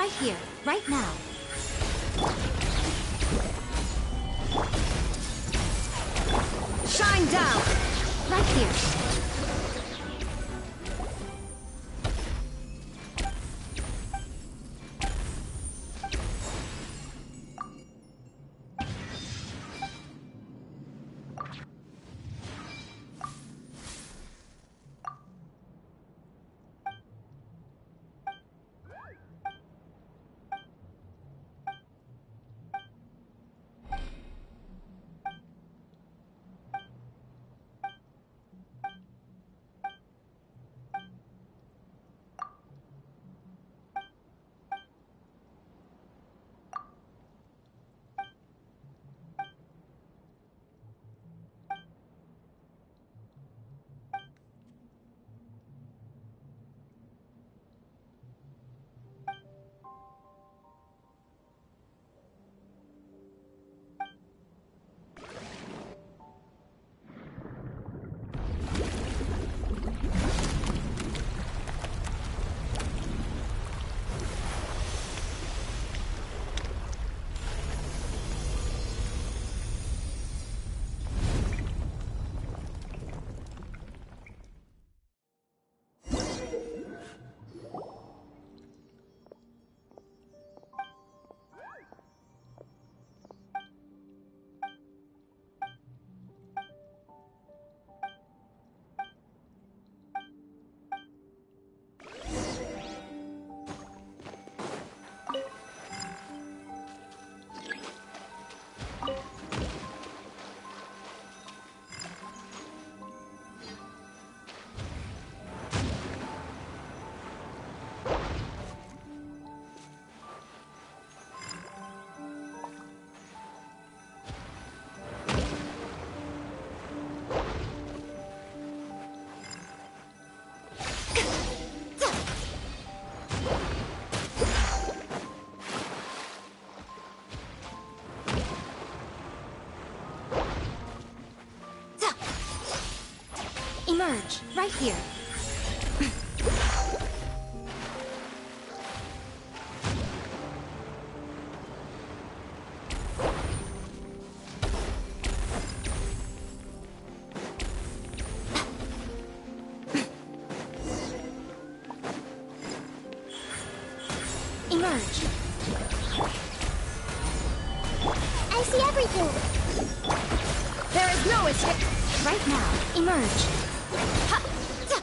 Right here, right now. here. Emerge, right here. Emerge. I see everything. There is no escape. Right now, emerge. Ha! Tuh!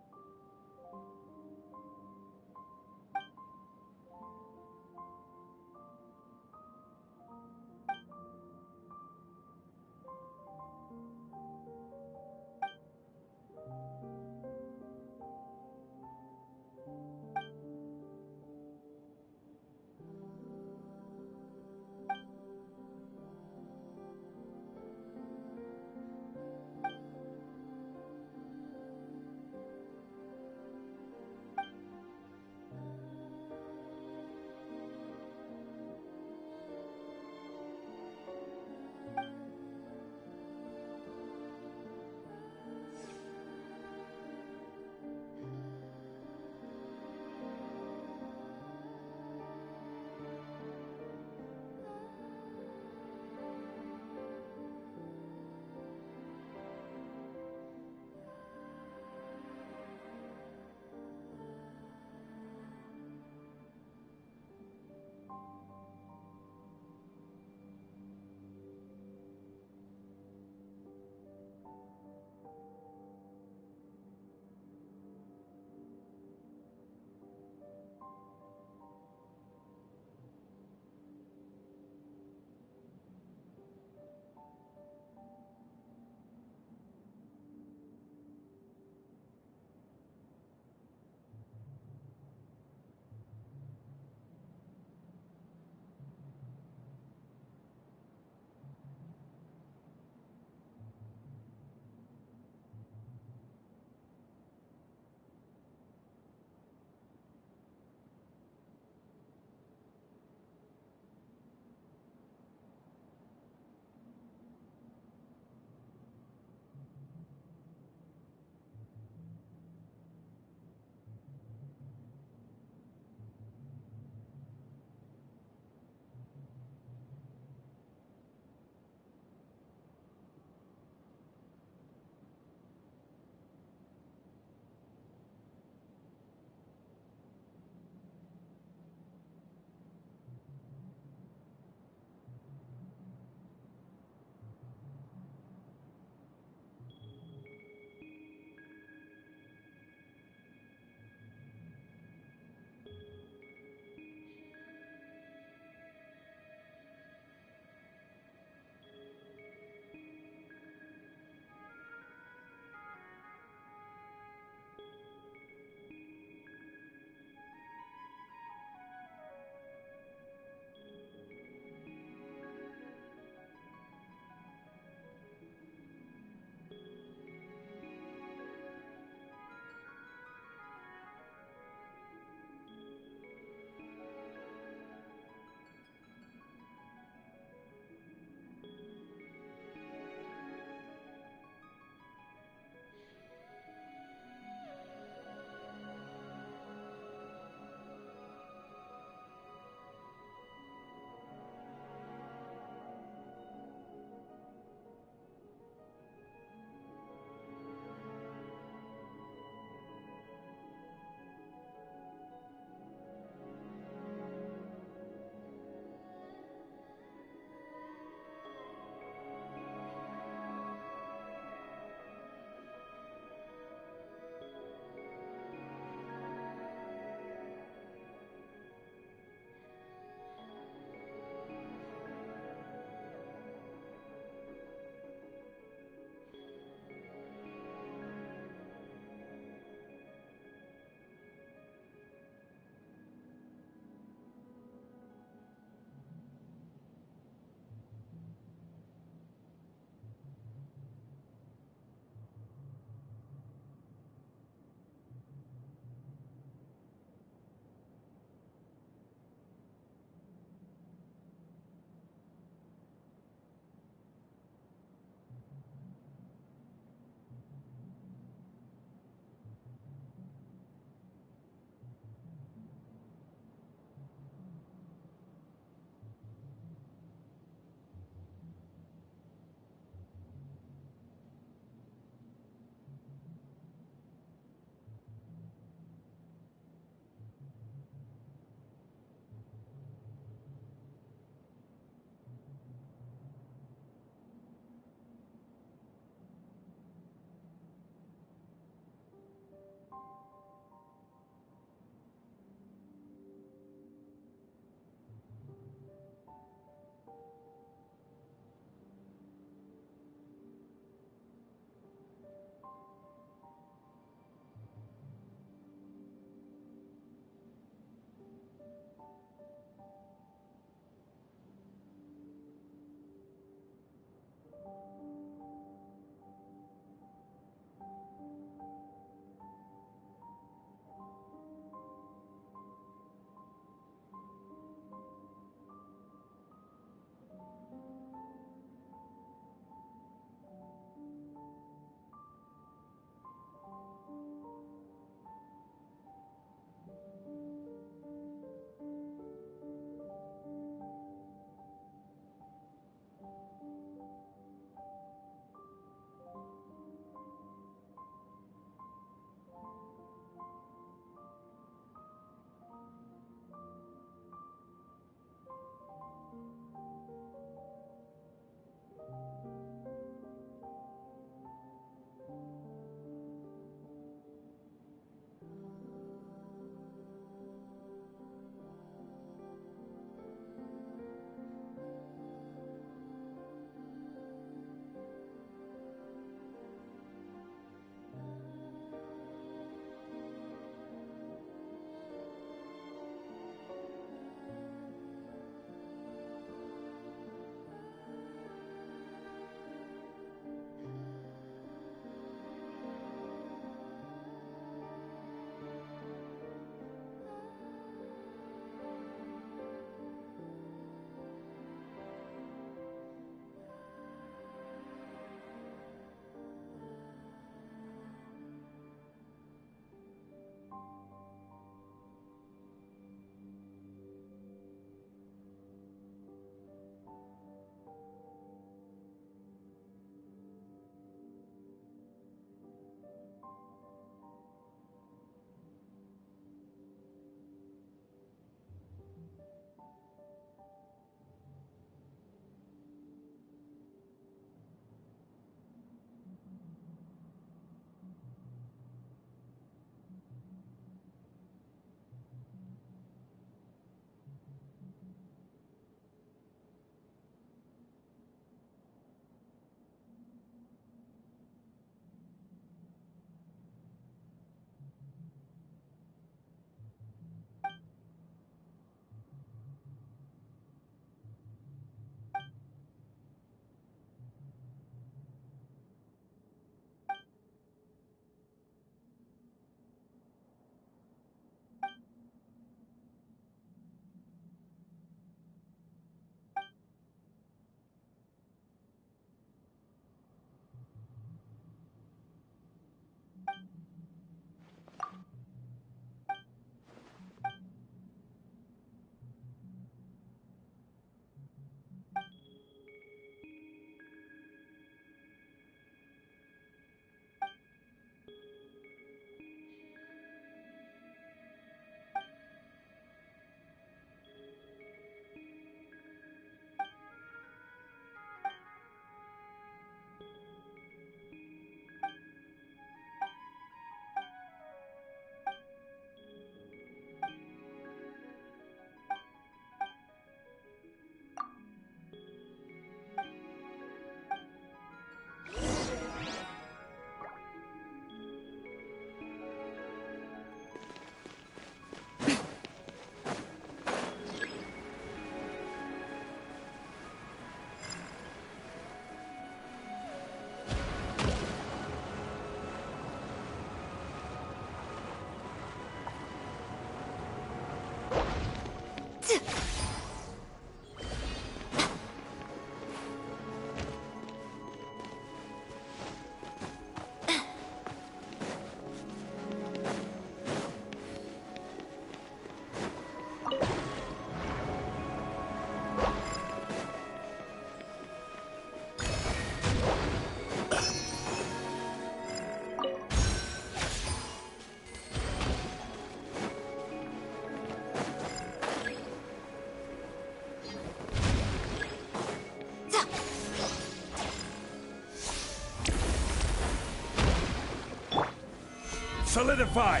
Solidify!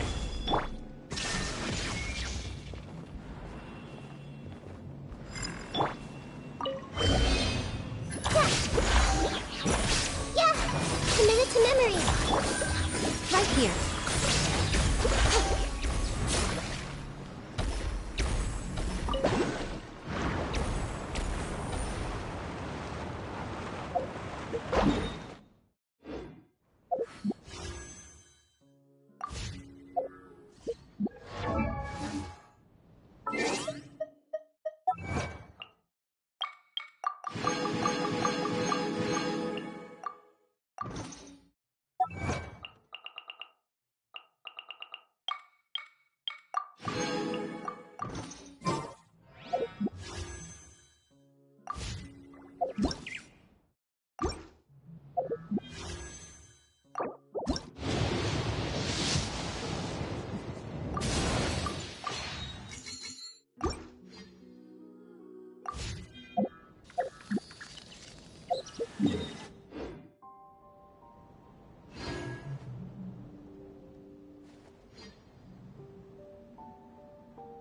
Yeah! Commit it to memory! Right here.